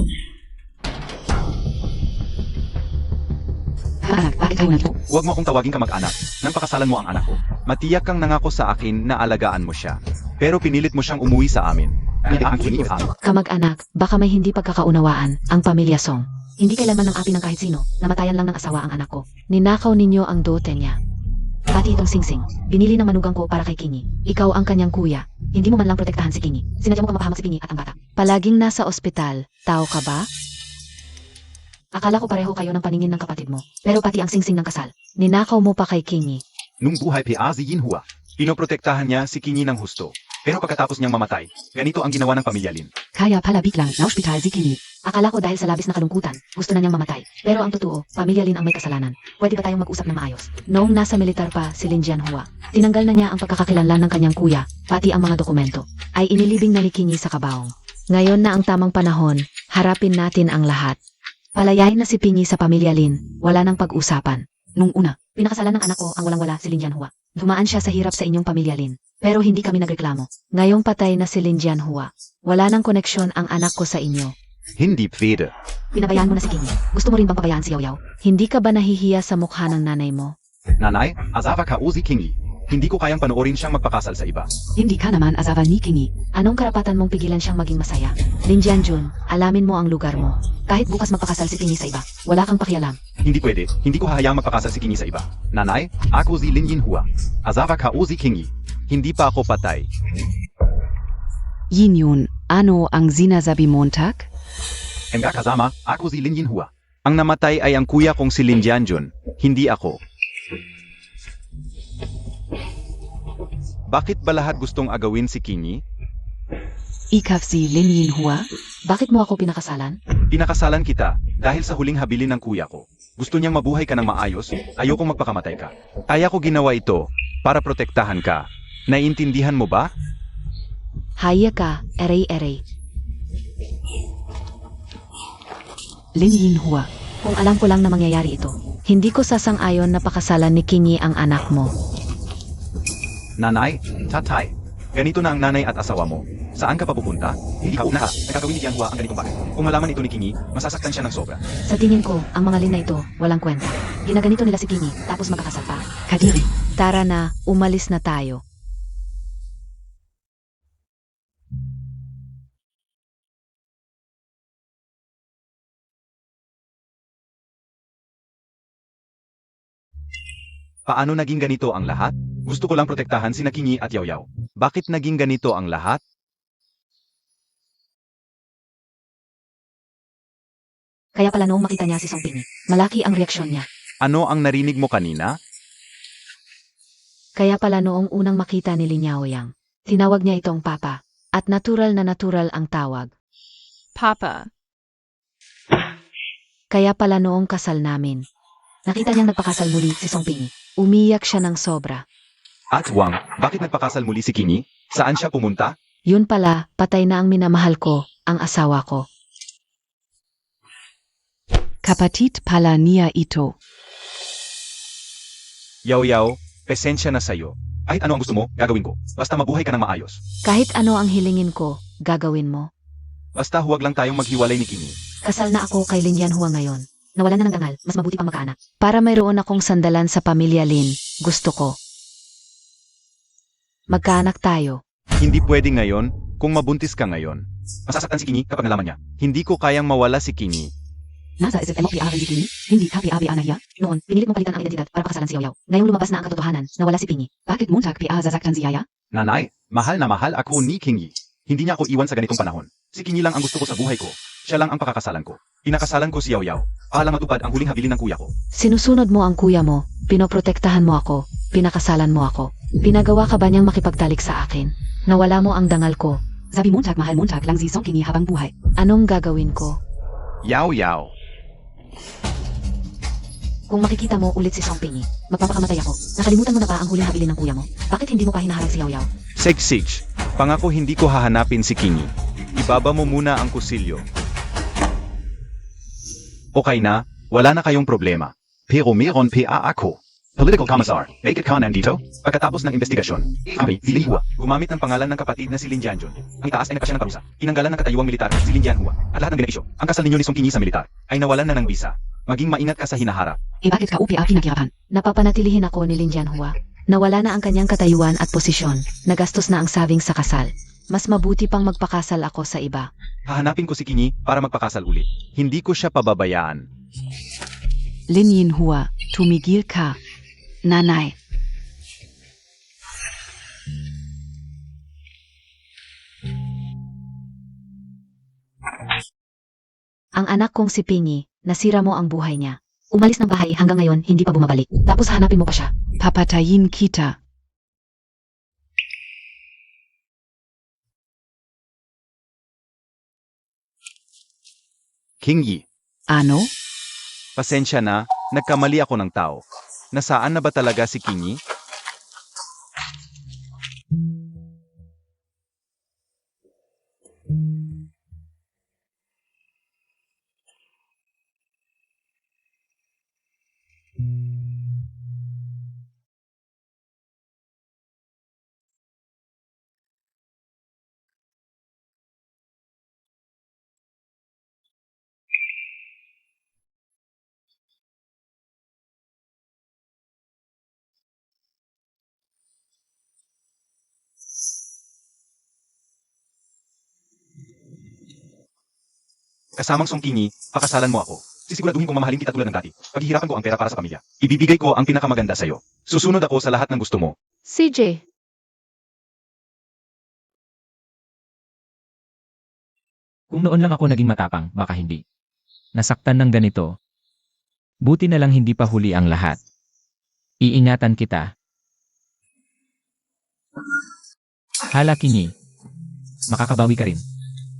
Anak, bakit kayo nandito? Huwag mo akong tawagin kamag-anak. Nang pakasalan mo ang anak ko. Matiyak kang nangako sa akin na alagaan mo siya. Pero pinilit mo siyang umuwi sa amin. Ang Kingi sa amin. Kamag-anak, baka may hindi pagkakaunawaan ang pamilya Song. Hindi kailanman ng api ng kahit sino, namatayan lang ng asawa ang anak ko. Ninakaw ninyo ang dote niya. Pati itong singsing, binili ng manugang ko para kay Kingi. Ikaw ang kanyang kuya. Hindi mo man lang protektahan si Kingi. Sinadya mo kang mapahamak si Kingi at ang bata. Palaging nasa ospital, tao ka ba? Akala ko pareho kayo ng paningin ng kapatid mo. Pero pati ang singsing ng kasal. Ninakaw mo pa kay Kingi. Nung buhay pa si Yinhua, pinoprotektahan niya si Kingi ng husto. Pero pagkatapos niyang mamatay, ganito ang ginawa ng pamilya Lin. Kaya pala biglang na-ospital si Kingi. Akala ko dahil sa labis na kalungkutan, gusto na niyang mamatay. Pero ang totoo, pamilya Lin ang may kasalanan. Pwede ba tayong mag-usap ng maayos? Noong nasa militar pa si Lin Jianhua, tinanggal na niya ang pagkakakilanlan ng kanyang kuya, pati ang mga dokumento, ay inilibing na ni Kingi sa kabaong. Ngayon na ang tamang panahon, harapin natin ang lahat. Palayain na si Pingi sa pamilya Lin, wala nang pag-usapan. Nung una, pinakasalan ng anak ko ang walang-wala si Lin Jianhua. Dumaan siya sa hirap sa inyong pamilya Lin. Pero hindi kami nagreklamo. Ngayong patay na si Lin Jianhua. Wala nang koneksyon ang anak ko sa inyo. Hindi pwede. Pinabayaan mo na si Kingi. Gusto mo rin bang pabayaan si Yao Yao? Hindi ka ba nahihiya sa mukha ng nanay mo? Nanay, asawa ka si Kingi. Hindi ko kayang panoorin siyang magpakasal sa iba. Hindi ka naman asawa ni Kingi. Anong karapatan mong pigilan siyang maging masaya? Lin Jianjun, alamin mo ang lugar mo. Kahit bukas magpakasal si Kingi sa iba, wala kang pakialam. Hindi pwede, hindi ko hahayaang magpakasal si Kingi sa iba. Nanay, ako si Lin Yinhua. Asawa ka si King Yi. Hindi pa ako patay. Yin ano ang sinasabi Montag? Hanggang kasama, ako si Lin Yinhua. Ang namatay ay ang kuya kong si Lin Jianjun, hindi ako. Bakit ba lahat gustong agawin si King Yi? Ikaw si Lin Yinhua? Bakit mo ako pinakasalan? Pinakasalan kita dahil sa huling habilin ng kuya ko. Gusto niyang mabuhay ka ng maayos, ayokong magpakamatay ka. Kaya ko ginawa ito para protektahan ka. Naiintindihan mo ba? Haya ka, eray-eray. Lin Yinhua, kung alam ko lang na mangyayari ito, hindi ko sasang-ayon na pakasalan ni Kingi ang anak mo. Nanay, tatay, ganito na ang nanay at asawa mo. Saan ka pa pupunta? Hindi ka una ha, nagkagawin ni Jianhua ang ganitong bagay. Kung malaman ito ni Kingi, masasaktan siya ng sobra. Sa tingin ko, ang mga Lin na ito, walang kwenta. Ginaganito nila si Kingi, tapos magkakasal pa. Kadiri. Tara na, umalis na tayo. Paano naging ganito ang lahat? Gusto ko lang protektahan sina Kingi at Yao Yao. Bakit naging ganito ang lahat? Kaya pala noong makita niya si Song Pingi, malaki ang reaksyon niya. Ano ang narinig mo kanina? Kaya pala noong unang makita ni Lin Yaoyang, tinawag niya itong Papa, at natural na natural ang tawag. Papa. Kaya pala noong kasal namin, nakita niyang nagpakasal muli si Song Pingi. Umiyak siya ng sobra. At Wang, bakit nagpakasal muli si Kingi? Saan siya pumunta? Yun pala, patay na ang minamahal ko, ang asawa ko. Kapatid pala niya ito. Yaw, pesensya na sa'yo. Kahit ano ang gusto mo, gagawin ko. Basta mabuhay ka ng maayos. Kahit ano ang hilingin ko, gagawin mo. Basta huwag lang tayong maghiwalay ni Kingi. Kasal na ako kay Lin Yanhua ngayon. Nawalan na ng dangal, mas mabuti pang magkaanak. Para mayroon akong sandalan sa pamilya Lin, gusto ko. Magkaanak tayo. Hindi pwede ngayon, kung mabuntis ka ngayon. Masasaktan si Kingi kapag nalaman niya. Hindi ko kayang mawala si Kingi. Nasa isip mo si Pingi? Hindi ka na hiya? Noon, pinilit mong palitan ang identidad para pakasalan si Yaw. Ngayong lumabas na ang katotohanan, nawala si Pingi. Bakit mo zasaktan si Yaya? Nanay, mahal na mahal ako ni Kingi. Hindi niya ako iwan sa ganitong panahon. Si Kingi lang ang gusto ko sa buhay ko. Siya lang ang pakakasalan ko. Pinakasalan ko si Yaw. Para matupad ang huling habilin ng kuya ko. Sinusunod mo ang kuya mo, pinoprotektahan mo ako, pinakasalan mo ako. Pinagawa ka ba niyang makipagtalik sa akin? Nawala mo ang dangal ko. Sabi mo mahal mo lang si Song Kingi habang buhay. Anong gagawin ko? Yaw. Kung makikita mo ulit si Song Pingi, magpapakamatay ako. Nakalimutan mo na ba ang huling habilin ng kuya mo? Bakit hindi mo pa hinaharap si Yaw? Sig, pangako hindi ko hahanapin si Kingi. Ibaba mo muna ang kusilyo. Okay na, wala na kayong problema. Pero meron pa ako. Political Commissar, bakit ka nandito? Pagkatapos ng investigasyon, kami, Lilihua, gumamit ng pangalan ng kapatid na si Lin Jianjun. Ang itaas ay nagpasya ng parusa. Inanggalan ng katayuang militar si Lin Jianhua. At lahat ng benepisyo, ang kasal ninyo ni Song Kingi sa militar, ay nawalan na ng bisa. Maging maingat ka sa hinaharap. Bakit ka pinakirapan? Napapanatilihin ako ni Lin Jianhua. Nawala na ang kanyang katayuan at posisyon. Nagastos na ang saving sa kasal. Mas mabuti pang magpakasal ako sa iba. Hahanapin ko si Kingi para magpakasal ulit. Hindi ko siya pababayaan. Lin Yanhua, tumigil ka. Nanay. Ang anak kong si Pingi, nasira mo ang buhay niya. Umalis ng bahay hanggang ngayon hindi pa bumabalik. Tapos hanapin mo pa siya. Papatayin kita. Kingi, Ano? pasensya na, nagkamali ako ng tao. Nasaan na ba talaga si Kingi? Kasamang Song Kingi, pakasalan mo ako. Sisiguraduhin kong mamahalin kita tulad ng dati. Paghihirapan ko ang pera para sa pamilya. Ibibigay ko ang pinakamaganda sa'yo. Susunod ako sa lahat ng gusto mo. CJ, Kung noon lang ako naging matapang, baka hindi. Nasaktan ng ganito. Buti na lang hindi pa huli ang lahat. Iingatan kita. Hala Kingi. Makakabawi ka rin.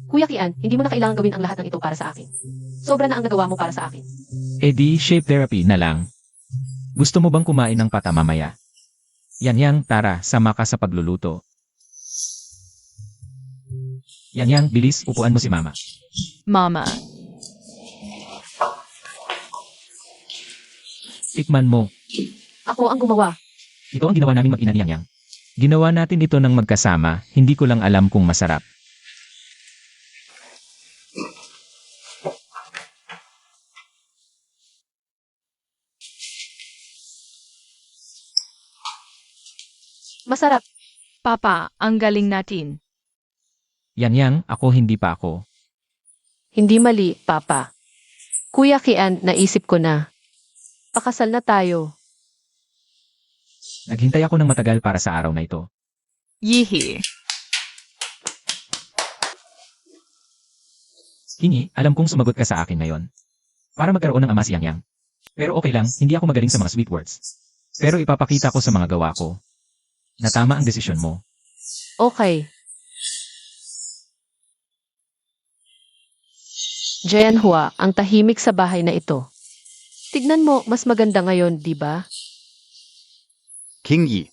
Kuya Kian, hindi mo na kailangan gawin ang lahat ng ito para sa akin. Sobra na ang nagawa mo para sa akin. E di, shape therapy na lang. Gusto mo bang kumain ng pata mamaya? Yan, tara, sama ka sa pagluluto. Yan, bilis, upuan mo si mama. Mama. Tikman mo. Ako ang gumawa. Ito ang ginawa namin mag-ina ni Yang. Ginawa natin ito ng magkasama, hindi ko lang alam kung masarap. Masarap. Papa, ang galing natin. Yan, ako hindi pa ako. Hindi mali, Papa. Kuya Kian, naisip ko na. Pakasal na tayo. Naghintay ako ng matagal para sa araw na ito. Yihi. Kingi, alam kong sumagot ka sa akin ngayon. Para magkaroon ng ama si Yang. Pero okay lang, hindi ako magaling sa mga sweet words. Pero ipapakita ko sa mga gawa ko na tama ang desisyon mo. Okay. Jianhua, ang tahimik sa bahay na ito. Tignan mo, mas maganda ngayon, di ba? Kingi,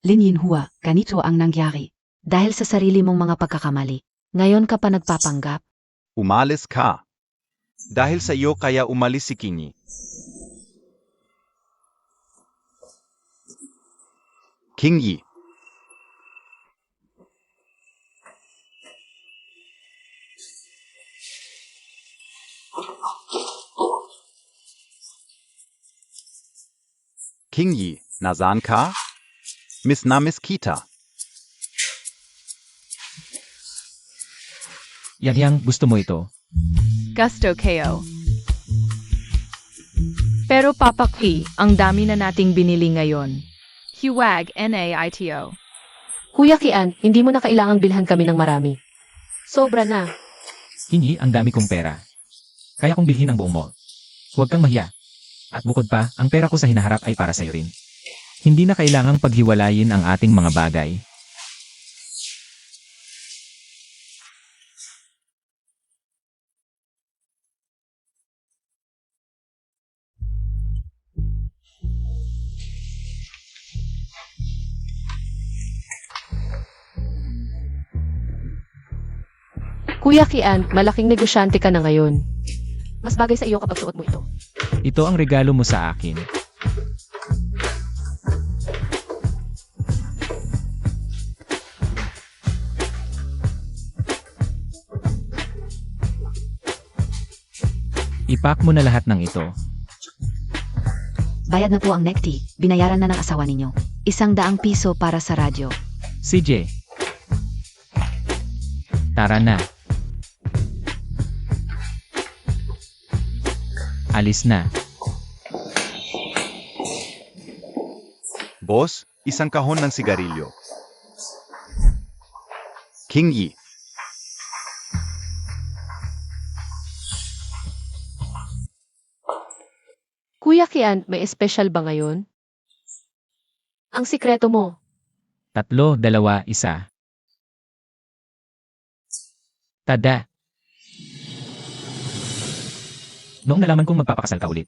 Lin Yinhua, ganito ang nangyari. Dahil sa sarili mong mga pagkakamali. Ngayon ka pa nagpapanggap. Umalis ka. Dahil sa iyo kaya umalis si Kinyi. Kinyi. Kinyi, nasaan ka? Miss na Miss kita. Yang gusto mo ito. Gusto KO. Pero Papa P, ang dami na nating binili ngayon. Huwag NAITO. Kuya Kian, hindi mo na kailangang bilhan kami ng marami. Sobra na. Kinyi, ang dami kong pera. Kaya kong bilhin ang buong mall. Huwag kang mahiya. At bukod pa, ang pera ko sa hinaharap ay para sa'yo rin. Hindi na kailangang paghiwalayin ang ating mga bagay. Kuya Kian, malaking negosyante ka na ngayon. Mas bagay sa iyo kapag suot mo ito. Ito ang regalo mo sa akin. Ipak mo na lahat ng ito. Bayad na po ang nekti. Binayaran na ng asawa ninyo. 100 piso para sa radyo. CJ. Tara na. Alis na. Boss, isang kahon ng sigarilyo. Kinyi. Kuya Kian, may espesyal ba ngayon? Ang sikreto mo. 3, 2, 1. Tada. Noong nalaman kong magpapakasal ka ulit,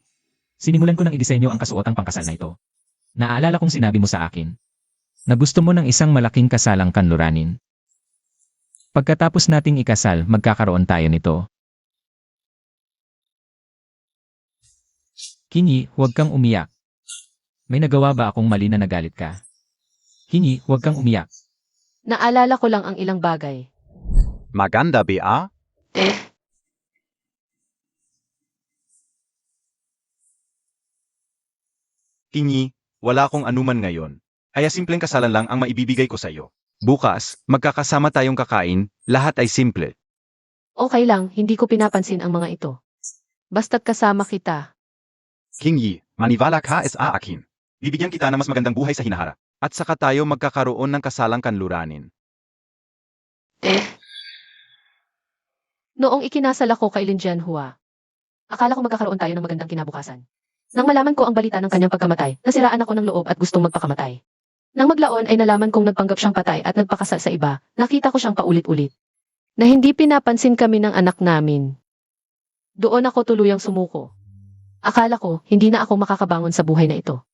sinimulan ko ng idisenyo ang kasuotang pangkasal na ito. Naaalala kong sinabi mo sa akin na gusto mo ng isang malaking kasalang kanluranin. Pagkatapos nating ikasal, magkakaroon tayo nito. Kinyi, huwag kang umiyak. May nagawa ba akong mali na nagalit ka? Kinyi, huwag kang umiyak. Naalala ko lang ang ilang bagay. Maganda ba? Kinyi, wala akong anuman ngayon. Kaya simpleng kasalan lang ang maibibigay ko sa iyo. Bukas, magkakasama tayong kakain, lahat ay simple. Okay lang, hindi ko pinapansin ang mga ito. Basta't kasama kita. Kinyi, maniwala ka sa akin. Bibigyan kita ng mas magandang buhay sa hinaharap. At saka tayo magkakaroon ng kasalang kanluranin. Noong ikinasal ako kay Lin Jianhua, akala ko magkakaroon tayo ng magandang kinabukasan. Nang malaman ko ang balita ng kanyang pagkamatay, nasiraan ako ng loob at gustong magpakamatay. Nang maglaon ay nalaman kong nagpanggap siyang patay at nagpakasal sa iba, nakita ko siyang paulit-ulit. Na hindi pinapansin kami ng anak namin. Doon ako tuluyang sumuko. Akala ko, hindi na ako makakabangon sa buhay na ito.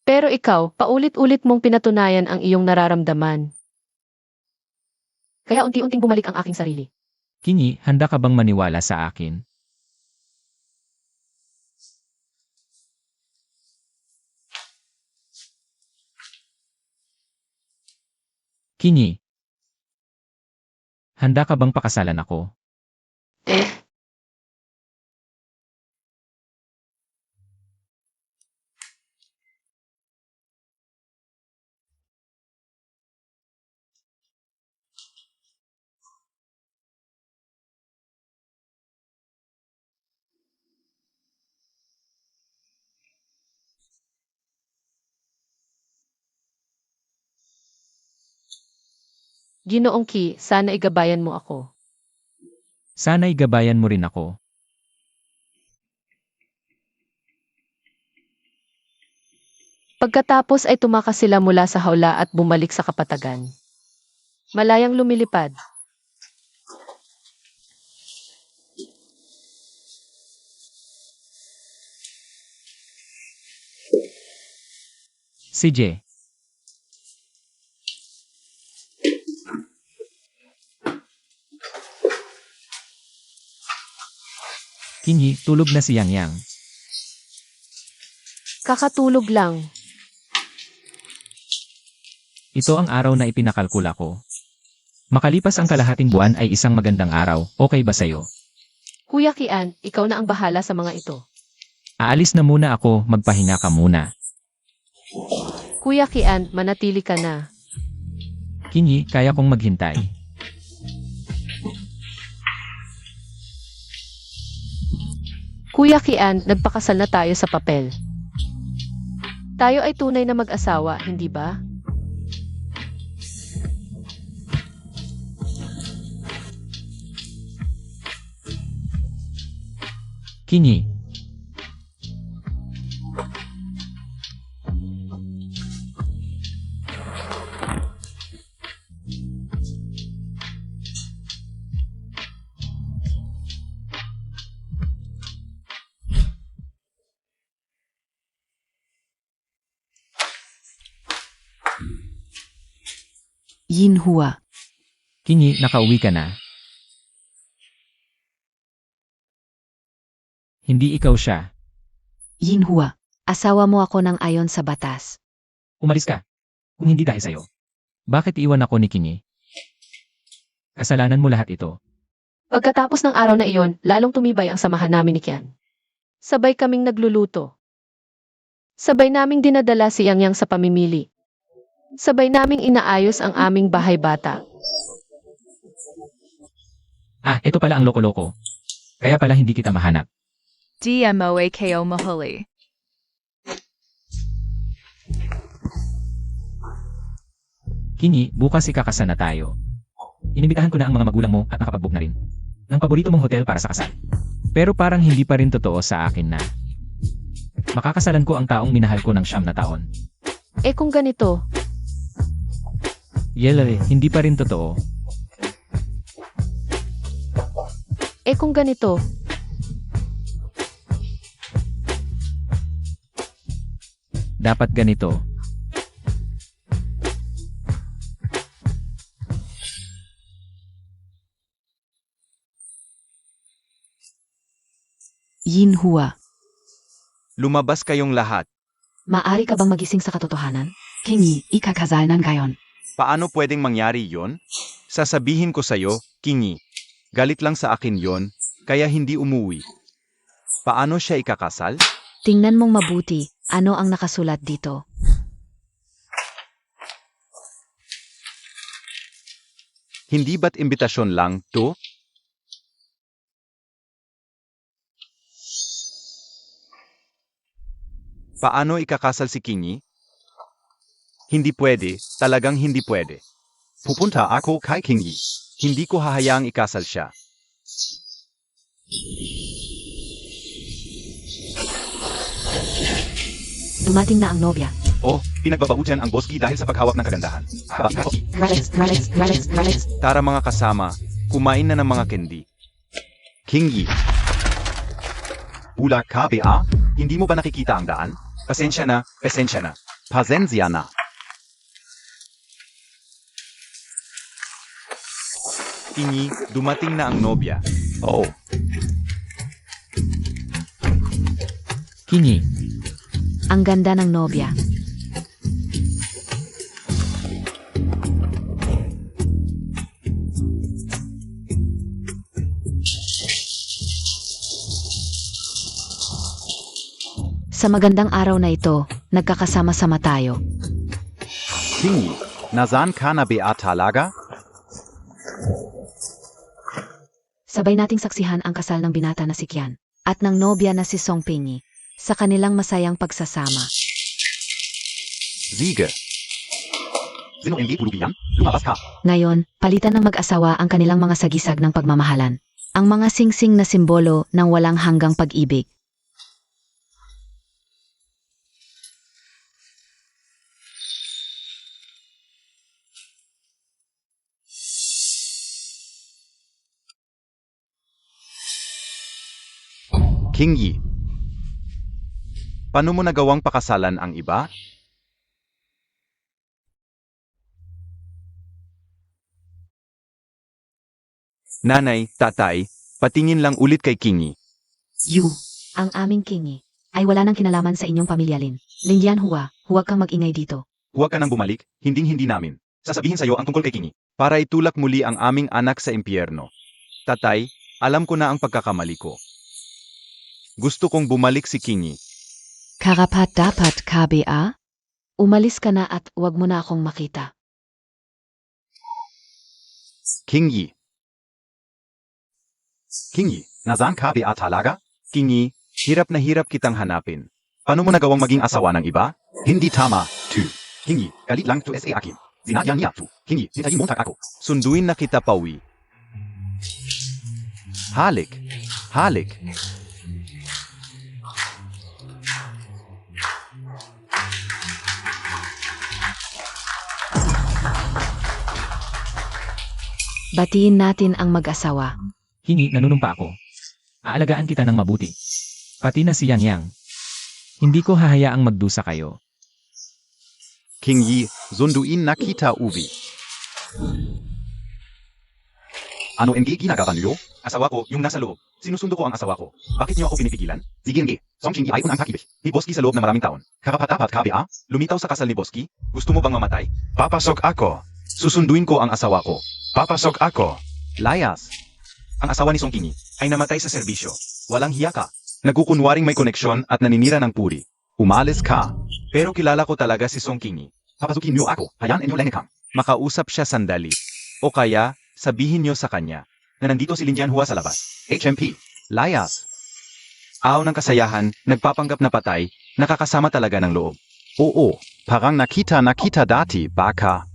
Pero ikaw, paulit-ulit mong pinatunayan ang iyong nararamdaman. Kaya unti-unting bumalik ang aking sarili. Kinyi, handa ka bang maniwala sa akin? Kinyi, handa ka bang pakasalan ako? Ginoong Ki, sana igabayan mo ako. Sana'y gabayan mo rin ako. Pagkatapos ay tumakas sila mula sa hawla at bumalik sa kapatagan. Malayang lumilipad. CJ. Kinyi, tulog na si Yang Yang. Kakatulog lang. Ito ang araw na ipinakalkula ko. Makalipas ang kalahating buwan ay isang magandang araw, okay ba sa'yo? Kuya Kian, ikaw na ang bahala sa mga ito. Aalis na muna ako, magpahinga ka muna. Kuya Kian, manatili ka na. Kinyi, kaya kong maghintay. Kuya Kian, nagpakasal na tayo sa papel. Tayo ay tunay na mag-asawa, hindi ba? Kinyi, Yinhua. Kinyi, nakauwi ka na. Hindi ikaw siya. Yinhua. Asawa mo ako ng ayon sa batas. Umalis ka. Kung hindi dahil sa'yo. Bakit iwan ako ni Kinyi? Kasalanan mo lahat ito. Pagkatapos ng araw na iyon, lalong tumibay ang samahan namin ni Kian. Sabay kaming nagluluto. Sabay naming dinadala si Yang Yang sa pamimili. Sabay naming inaayos ang aming bahay bata. Ah, ito pala ang loko-loko. Kaya pala hindi kita mahanap. DMOAKO mahuli. Kinyi, bukas ikakasal na tayo. Inimbitahan ko na ang mga magulang mo at nakapag-book na rin ng paborito mong hotel para sa kasal. Pero parang hindi pa rin totoo sa akin na makakasalan ko ang taong minahal ko ng 9 na taon. Eh kung ganito, Yelare, hindi pa rin totoo. eh kung ganito, Dapat ganito. Yinhua. Lumabas kayong lahat. Maari ka bang magising sa katotohanan? Kinyi, ikakasal ng gayon. Paano pwedeng mangyari yon? Sasabihin ko sa'yo, Kinyi. Galit lang sa akin yon, kaya hindi umuwi. Paano siya ikakasal? Tingnan mong mabuti, ano ang nakasulat dito. Hindi ba't imbitasyon lang, to? Paano ikakasal si Kinyi? Hindi pwede, talagang hindi pwede. Pupunta ako kay Kinyi. Hindi ko hahayaang ikasal siya. Dumating na ang nobya. Oh, pinagbabautan ang boski dahil sa paghawak ng kagandahan. Tara mga kasama, kumain na ng mga candy. Kingi. Ula KBA, hindi mo ba nakikita ang daan? Pasensya na, pasensya na. Pasensya na. Kinyi, dumating na ang nobya. Oh, Kinyi, Ang ganda ng nobya. Sa magandang araw na ito, nagkakasama-sama tayo. Kingi. Nasaan ka na ba talaga? Sabay nating saksihan ang kasal ng binata na si Kian at ng nobya na si Song Pinyi sa kanilang masayang pagsasama. Siege. Sino hindi pulubiyan? Lumabas ka. Ngayon, palitan ng mag-asawa ang kanilang mga sagisag ng pagmamahalan. Ang mga singsing na simbolo ng walang hanggang pag-ibig. Kinyi. Paano mo nagawang pakasalan ang iba? Nanay, tatay, patingin lang ulit kay Kinyi. Yu, ang aming kingi, ay wala nang kinalaman sa inyong pamilya Lin. Lin Jianhua, huwag kang magingay dito. Huwag ka nang bumalik, hinding-hindi namin. Sasabihin sa'yo ang tungkol kay Kingi. Para itulak muli ang aming anak sa impyerno. Tatay, alam ko na ang pagkakamali ko. Gusto kong bumalik si Kingi. Karapat dapat KBA? Umalis ka na at huwag mo na akong makita. Kingi. Kingi, nasaan ka ba talaga? Kingi, hirap na hirap kitang hanapin. Paano mo nagawang maging asawa ng iba? Hindi tama. 2. Kingi, galit lang to sa akin. Sinadya niya to. Kingi, hintayin mo ako. Sunduin na kita pawi. Halik. Halik. Batiin natin ang mag-asawa. Hingi, nanunumpa ako. Aalagaan kita ng mabuti. Pati na si Yang Yang. Hindi ko hahayaang magdusa kayo. Kingi, sunduin na kita uwi. Ano ang ginagawa niyo? Asawa ko, yung nasa loob. Sinusundo ko ang asawa ko. Bakit niyo ako pinipigilan? Sige nge, Song Kingi ay unang kakibig. Ni Boski sa loob ng maraming taon. Karapat-dapat ka ba? Lumitaw sa kasal ni Boski? Gusto mo bang mamatay? Papasok ako. Susunduin ko ang asawa ko. Papasok ako. Layas. Ang asawa ni Song Kingi ay namatay sa serbisyo. Walang hiya ka. Nagkukunwaring may koneksyon at naninira ng puri. Umalis ka. Pero kilala ko talaga si Song Kingi. Papasukin niyo ako. Hayaan inyo lengekang. Makausap siya sandali. O kaya, sabihin niyo sa kanya. Na nandito si Lin Jianhua sa labas. HMP. Layas. Aw ng kasayahan, nagpapanggap na patay, nakakasama talaga ng loob. Oo, parang nakita dati, baka.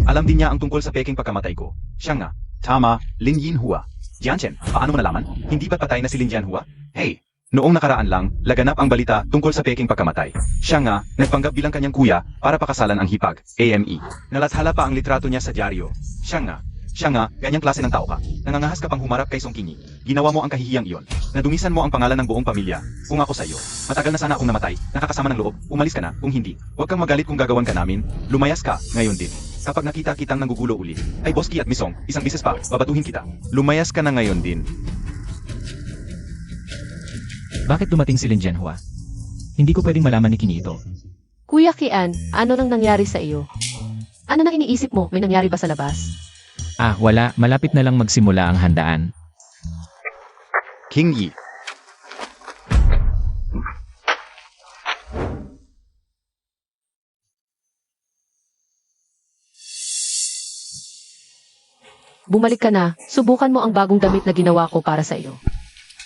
Alam din niya ang tungkol sa peking pagkamatay ko. Siya nga. Tama, Lin Jianhua. Jianchen, paano mo nalaman? Hindi ba patay na si Lin Jianhua? Hey! Noong nakaraan lang, laganap ang balita tungkol sa peking pagkamatay. Siya nga, nagpanggap bilang kanyang kuya para pakasalan ang hipag, AME. Nalathala pa ang litrato niya sa dyaryo. Siya nga, ganyang klase ng tao ka. Nangangahas ka pang humarap kay Song Kingi. Ginawa mo ang kahihiyang iyon. Nadungisan mo ang pangalan ng buong pamilya. Kung ako sa'yo, matagal na sana akong namatay, nakakasama ng loob, umalis ka na, kung hindi. Huwag kang magalit kung gagawan ka namin, lumayas ka, ngayon din. Kapag nakita kitang nanggugulo uli, ay Boski at Misong, isang bises pa, babatuhin kita. Lumayas ka na ngayon din. Bakit dumating si Lin Jianhua? Hindi ko pwedeng malaman ni Kingi ito. Kuya Kian, ano nang nangyari sa iyo? Ano nang iniisip mo? May nangyari ba sa labas? Wala. Malapit na lang magsimula ang handaan. Kingi. Bumalik ka na. Subukan mo ang bagong damit na ginawa ko para sa iyo.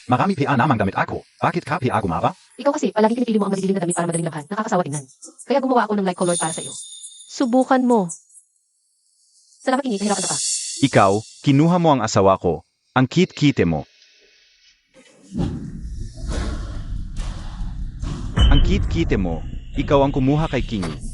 Marami pa namang damit ako. Bakit ka pa gumaba? Ikaw kasi, palaging pinipili mo ang madidilim na damit para madaling labhan. Nakakasawa tingnan. Kaya gumawa ako ng light colored para sa iyo. Subukan mo. Salamat Kingi, nahirapan ka pa. Ikaw, kinuha mo ang asawa ko. Ang kit-kite mo. Ang kit-kite mo. Ikaw ang kumuha kay Kingi.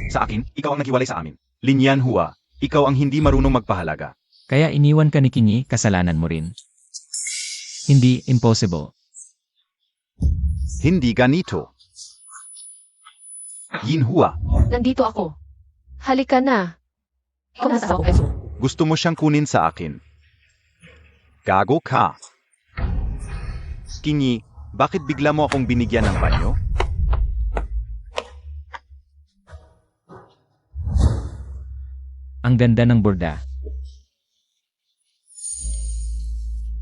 Sa akin, ikaw ang naghiwalay sa amin. Lin Jianhua, Ikaw ang hindi marunong magpahalaga. Kaya iniwan ka ni Kingi, kasalanan mo rin. Hindi impossible. Hindi ganito. Jianhua, Nandito ako. Halika na. Ikaw nasa ako, Peso. Gusto mo siyang kunin sa akin. Gago ka. Kingi, bakit bigla mo akong binigyan ng banyo? Ang ganda ng borda.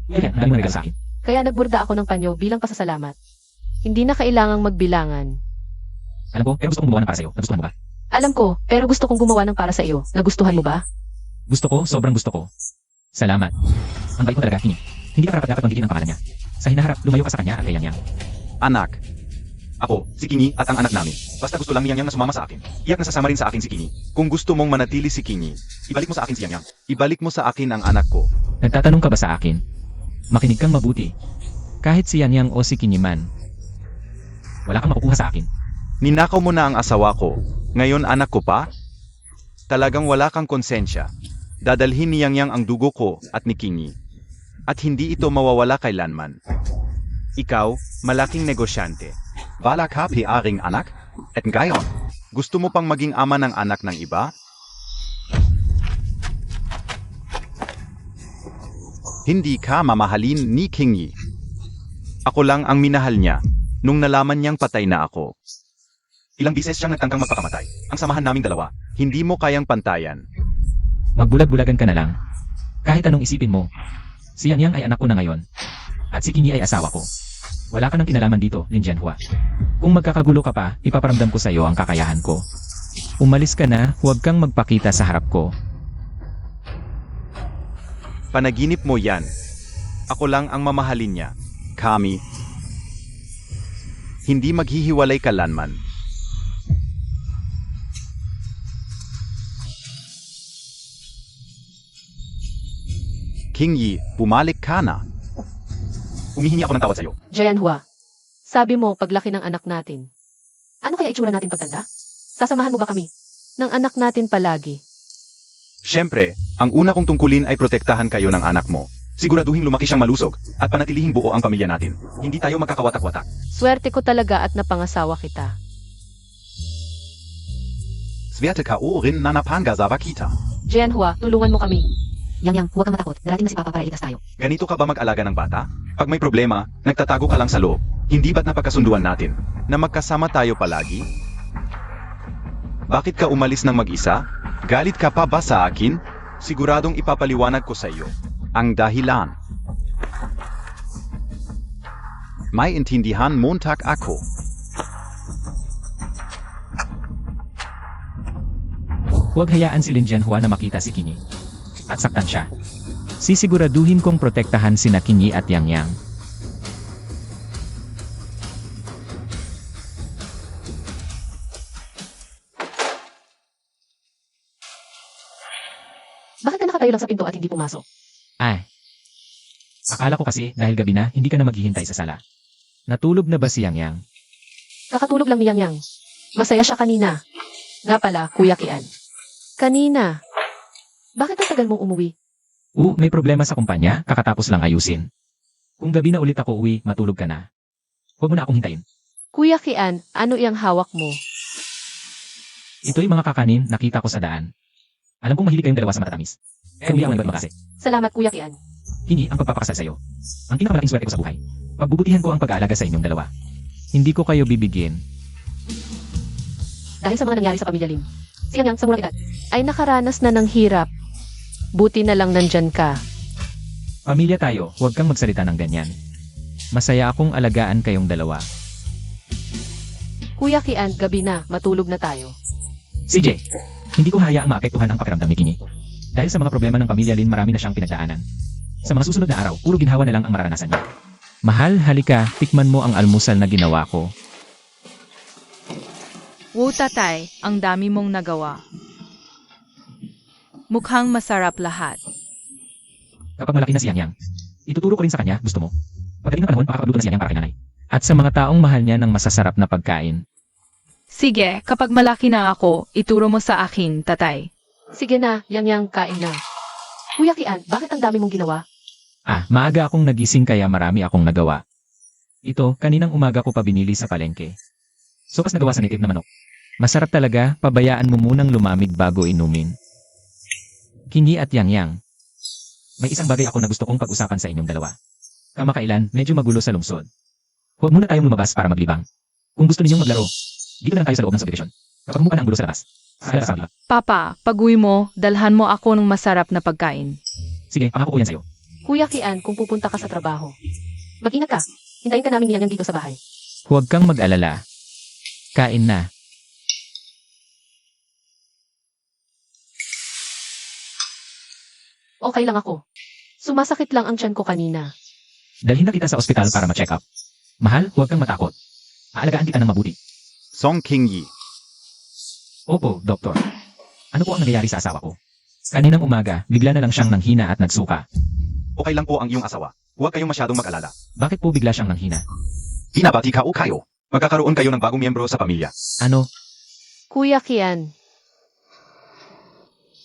Kaya, dami mo regalo sa akin. Kaya nagburda ako ng panyo bilang pasasalamat. Hindi na kailangang magbilangan. Alam ko, pero gusto kong gumawa ng para sa'yo. Nagustuhan mo ba? Alam ko, pero gusto kong gumawa ng para sa iyo. Nagustuhan mo ba? Gusto ko, sobrang gusto ko. Salamat. Ang bait mo talaga, Kingi. Hindi ka karapat-dapat banggigin ang pangalan niya. Sa hinaharap, lumayo ka sa kanya at kay Yang Yang. Anak, ako, si Kingi at ang anak namin. Basta gusto lang ni Yang Yang na sumama sa akin. Iyak na sasama rin sa akin si Kingi. kung gusto mong manatili si Kingi, Ibalik mo sa akin si Yang Yang. ibalik mo sa akin ang anak ko. Nagtatanong ka ba sa akin? Makinig kang mabuti. Kahit si Yang Yang o si Kingi man, wala kang makukuha sa akin. Ninakaw mo na ang asawa ko. Ngayon anak ko pa? Talagang wala kang konsensya. Dadalhin ni Yang Yang ang dugo ko at ni Kingi. At hindi ito mawawala kailanman. Ikaw, malaking negosyante. Bala ka pa aring anak? At ngayon, Gusto mo pang maging ama ng anak ng iba? Hindi ka mamahalin ni King Yi. Ako lang ang minahal niya nung nalaman niyang patay na ako. ilang bises siyang nagtangkang magpakamatay. Ang samahan naming dalawa. Hindi mo kayang pantayan. Magbulag-bulagan ka na lang. Kahit anong isipin mo, si Yang Yang ay anak ko na ngayon. At si King Yi ay asawa ko. Wala ka nang kinalaman dito, Lin Jianhua. Kung magkakagulo ka pa, ipaparamdam ko sa iyo ang kakayahan ko. Umalis ka na, huwag kang magpakita sa harap ko. Panaginip mo yan. Ako lang ang mamahalin niya. Kami. Hindi maghihiwalay kalanman. King Yi, bumalik ka na. Humihingi ako ng tawad sa'yo. Jianhua, sabi mo paglaki ng anak natin. Ano kaya itsura natin pagtanda? Sasamahan mo ba kami? Ng anak natin palagi. Siyempre, ang una kong tungkulin ay protektahan kayo ng anak mo. Siguraduhin lumaki siyang malusog at panatilihing buo ang pamilya natin. Hindi tayo magkakawatak-watak. Swerte ko talaga at napangasawa kita. Sverte ka rin nanapanga zavakita. Jianhua, tulungan mo kami. Yang Yang, huwag kang matakot. Darating na si Papa para iligtas tayo. Ganito ka ba mag-alaga ng bata? Pag may problema, nagtatago ka lang sa loob. Hindi ba't napagkasunduan natin? Na magkasama tayo palagi? Bakit ka umalis ng mag-isa? Galit ka pa ba sa akin? Siguradong ipapaliwanag ko sa iyo ang dahilan. May intindihan montag ako. Huwag hayaan si Lin Jianhua na makita si King Yi. At saktan siya. Sisiguraduhin kong protektahan sina King Yi at Yang Yang. Bakit ka nakatayo lang sa pinto at hindi pumasok? Ay. Akala ko kasi dahil gabi na, hindi ka na maghihintay sa sala. Natulog na ba si Yang Yang? Kakatulog lang ni Yang Yang. Masaya siya kanina. Nga pala, Kuya Kian. Kanina. Bakit ang tagal mong umuwi? May problema sa kumpanya, kakatapos lang ayusin. Kung gabi na ulit ako uwi, matulog ka na. Huwag mo na akong hintayin. Kuya Kian, ano iyang hawak mo? Ito'y mga kakanin nakita ko sa daan. Alam kong mahilig kayong dalawa sa matatamis. Kung ang nagbat makasi. Salamat, Kuya Kian. Hindi ang pagpapakasal sa'yo. Ang pinakamalaking swerte ko sa buhay. Pagbubutihan ko ang pag-aalaga sa inyong dalawa. Hindi ko kayo bibigyan. Dahil sa mga nangyari sa pamilya Lim, si Yang Yang sa murang edad ay nakaranas na ng hirap. Buti na lang nandyan ka. Pamilya tayo, huwag kang magsalita ng ganyan. Masaya akong alagaan kayong dalawa. Kuya Kian, gabi na, matulog na tayo. CJ, hindi ko hayaang maapektuhan ang pakiramdam ni King Yi. Dahil sa mga problema ng pamilya Lin, marami na siyang pinagdaanan. Sa mga susunod na araw, puro ginhawa na lang ang mararanasan niya. Mahal, halika, tikman mo ang almusal na ginawa ko. Wu tatay, ang dami mong nagawa. Mukhang masarap lahat. Kapag malaki na si Yang Yang, ituturo ko rin sa kanya, gusto mo. Pagdating ng panahon, makakapagluto na si Yang Yang para kay nanay. At sa mga taong mahal niya ng masasarap na pagkain. Sige, kapag malaki na ako, ituro mo sa akin, tatay. Sige na, Yang Yang, kain na. Kuya Kian, bakit ang dami mong ginawa? Maaga akong nagising kaya marami akong nagawa. Ito, kaninang umaga ko pa binili sa palengke. Sopas nagawa sa native na manok. Masarap talaga, pabayaan mo munang lumamig bago inumin. King Yi at Yang Yang. May isang bagay ako na gusto kong pag-usapan sa inyong dalawa. Kamakailan, medyo magulo sa lungsod. Huwag muna tayong lumabas para maglibang. Kung gusto ninyong maglaro, dito na lang tayo sa loob ng subdivision. Kapag mukha na ang gulo sa labas, sa labas. Papa, pag-uwi mo, dalhan mo ako ng masarap na pagkain. Sige, pangako ko yan sa'yo. Kuya Kian, kung pupunta ka sa trabaho, mag-ingat ka. Hintayin ka namin ni Yang Yang dito sa bahay. Huwag kang mag-alala. Kain na. Okay lang ako. Sumasakit lang ang tiyan ko kanina. Dalhin na kita sa ospital para ma-check up. Mahal, huwag kang matakot. Aalagaan kita ng mabuti. Song King Yi. Opo, doktor. Ano po ang nangyayari sa asawa ko? Kaninang umaga, bigla na lang siyang nanghina at nagsuka. Okay lang po ang iyong asawa. Huwag kayong masyadong mag-alala. Bakit po bigla siyang nanghina? Hinabati ka o kayo. Magkakaroon kayo ng bagong miyembro sa pamilya. Ano? Kuya Kian,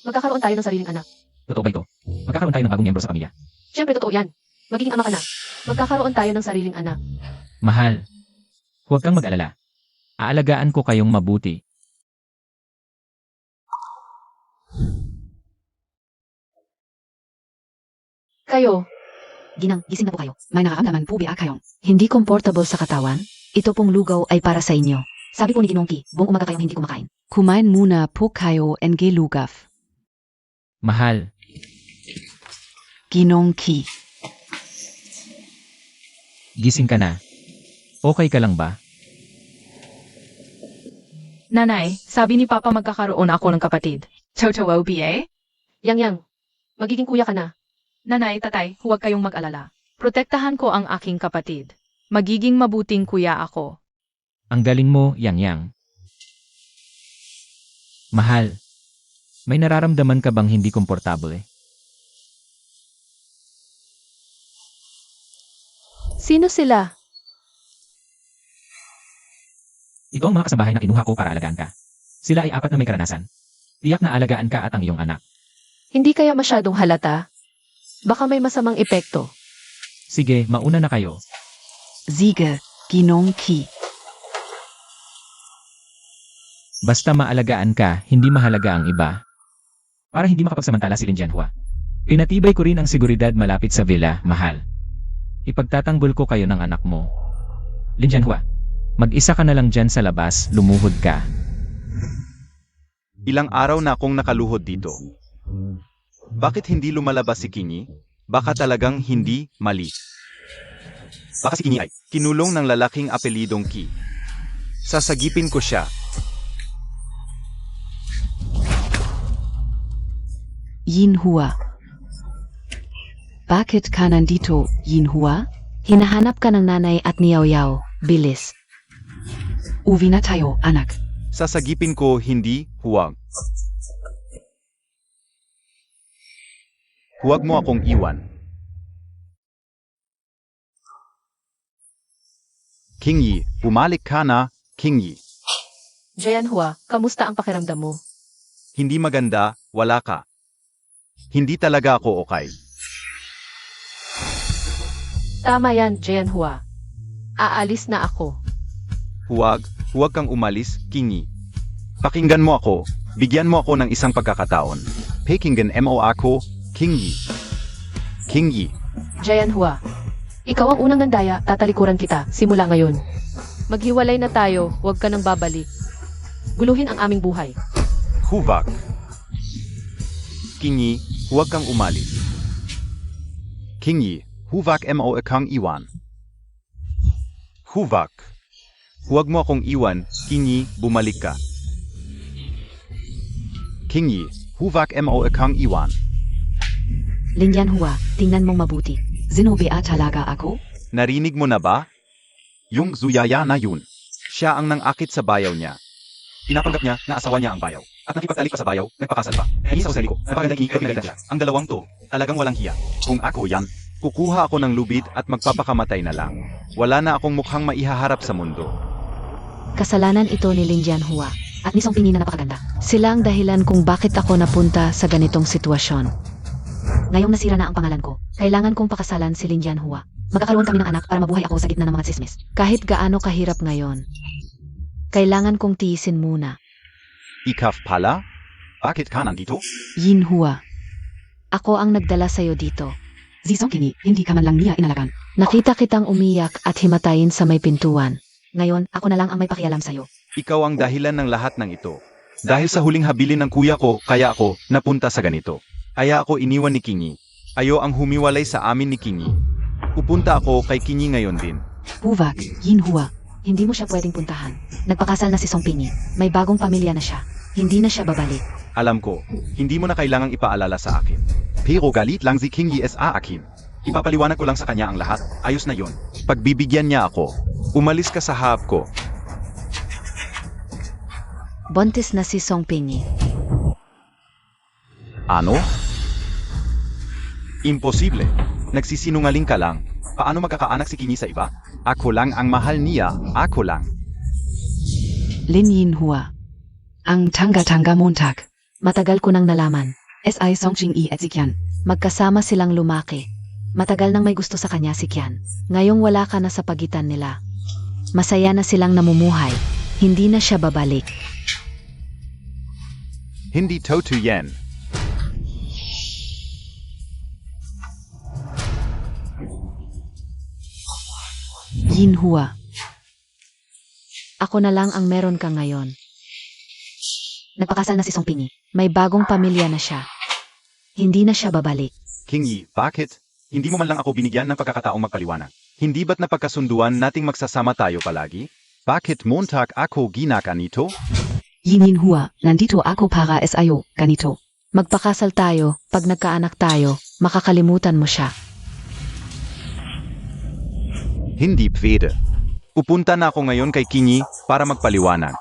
magkakaroon tayo ng sariling anak. Totoo ba ito? Magkakaroon tayo ng bagong miyembro sa pamilya. Siyempre, totoo yan. Magiging ama ka na. Magkakaroon tayo ng sariling anak. Mahal. Huwag kang mag-alala. Aalagaan ko kayong mabuti. Kayo, Ginang, gising na po kayo. May nakaramdaman po biya kayong. Hindi comfortable sa katawan? Ito pong lugaw ay para sa inyo. Sabi po ni Ginong Ki, buong umaga kayong hindi kumakain. Kumain muna po kayo and gelugaf. Mahal, Ginong Ki. gising ka na. Okay ka lang ba? Nanay, sabi ni Papa magkakaroon ako ng kapatid. Totoo ba? Yang, magiging kuya ka na. Nanay, tatay, huwag kayong mag-alala. Protektahan ko ang aking kapatid. Magiging mabuting kuya ako. Ang galing mo, Yang. Mahal, may nararamdaman ka bang hindi komportable? Sino sila? Ito ang mga kasambahay na kinuha ko para alagaan ka. Sila ay 4 na may karanasan. Tiyak na alagaan ka at ang iyong anak. Hindi kaya masyadong halata? Baka may masamang epekto. Sige, mauna na kayo. Siege, Ginong Ki. Basta maalagaan ka, hindi mahalaga ang iba. Para hindi makapagsamantala si Lin Jianhua. Pinatibay ko rin ang seguridad malapit sa villa, mahal. Ipagtatanggol ko kayo ng anak mo. Lin Jianhua, mag-isa ka na lang dyan sa labas, lumuhod ka. Ilang araw na akong nakaluhod dito. Bakit hindi lumalabas si Kinyi? Baka talagang hindi mali. Baka si Kinyi ay kinulong ng lalaking apelidong Ki. Sasagipin ko siya. Yinhua. Bakit ka nandito, Yinhua? Hinahanap ka ng nanay at ni Yao Yao. Bilis. Uwi na tayo, anak. Sasagipin ko hindi, huwag. Huwag mo akong iwan. Kinyi, bumalik ka na, Kinyi. Jianhua, kamusta ang pakiramdam mo? Hindi maganda, wala ka. Hindi talaga ako okay. Tama yan, Jianhua. Aalis na ako. Huwag kang umalis, Kinyi. Pakinggan mo ako, bigyan mo ako ng isang pagkakataon. Pakinggan mo ako, Kinyi. Kinyi. Jianhua, ikaw ang unang nandaya, tatalikuran kita, simula ngayon. Maghiwalay na tayo, huwag ka nang babalik. Guluhin ang aming buhay. Huwag. Kinyi, huwag kang umalis. Kinyi, huwag mo akong iwan. Huwag. Huwag mo akong iwan, Kinyi, bumalik ka. Kinyi, huwag mo akong iwan. Lin Jianhua, tingnan mong mabuti. Zinobea talaga ako? Narinig mo na ba? Yung Zuyaya na yun. Siya ang nangakit sa bayaw niya. Pinapanggap niya na asawa niya ang bayaw. At nakipagtalik pa sa bayaw, nagpakasal pa. Hindi sa usali ko, napagandang pinagalitan siya. Ang dalawang to, talagang walang hiya. Kung ako yan, kukuha ako ng lubid at magpapakamatay na lang. Wala na akong mukhang maihaharap sa mundo. Kasalanan ito ni Lin Jianhua at ni Song Pingyi na napakaganda. Sila ang dahilan kung bakit ako napunta sa ganitong sitwasyon. Ngayong nasira na ang pangalan ko, kailangan kong pakasalan si Lin Jianhua. Magkakaroon kami ng anak para mabuhay ako sa gitna ng mga tsismis. Kahit gaano kahirap ngayon, kailangan kong tiisin muna. Ikaw pala? Bakit ka nandito? Yinhua. Ako ang nagdala sa'yo dito. Zisong Kinyi, hindi ka man lang niya inalagan. Nakita kitang umiyak at himatayin sa may pintuan. Ngayon, ako na lang ang may pakialam sa'yo. Ikaw ang dahilan ng lahat ng ito. Dahil sa huling habilin ng kuya ko, kaya ako napunta sa ganito. Kaya ako iniwan ni Kinyi. Ayo ang humiwalay sa amin ni Kinyi. Pupunta ako kay Kinyi ngayon din. Huwag, Yinhua. Hindi mo siya pwedeng puntahan. Nagpakasal na si Song Pingyi. May bagong pamilya na siya. Hindi na siya babalik. Alam ko, hindi mo na kailangang ipaalala sa akin. Pero galit lang si Kingi sa akin. Ipapaliwanag ko lang sa kanya ang lahat. Ayos na yon. Pagbibigyan niya ako. Umalis ka sa harap ko. Buntis na si Song Pingyi. Ano? Imposible. Nagsisinungaling ka lang. Paano magkakaanak si Kinyi sa iba? Ako lang ang mahal niya, ako lang. Lin Yinhua. Ang tangga-tangga Montag. Matagal ko nang nalaman. Si Song Jing-i at si Kian. Magkasama silang lumaki. Matagal nang may gusto sa kanya si Kian. Ngayong wala ka na sa pagitan nila. Masaya na silang namumuhay. Hindi na siya babalik. Hindi totoo yan. Yinhua. Ako na lang ang meron ka ngayon. Nagpakasal na si Song Pingi. May bagong pamilya na siya. Hindi na siya babalik. King Yi, bakit? Hindi mo man lang ako binigyan ng pagkakataong magpaliwanag. Hindi ba't napagkasunduan nating magsasama tayo palagi? Bakit Montag ako ginaganito? Yinhua, nandito ako para sayo, ganito. Magpakasal tayo, pag nagkaanak tayo, makakalimutan mo siya. Hindi pwede. Pupunta na ako ngayon kay Kinyi para magpaliwanag.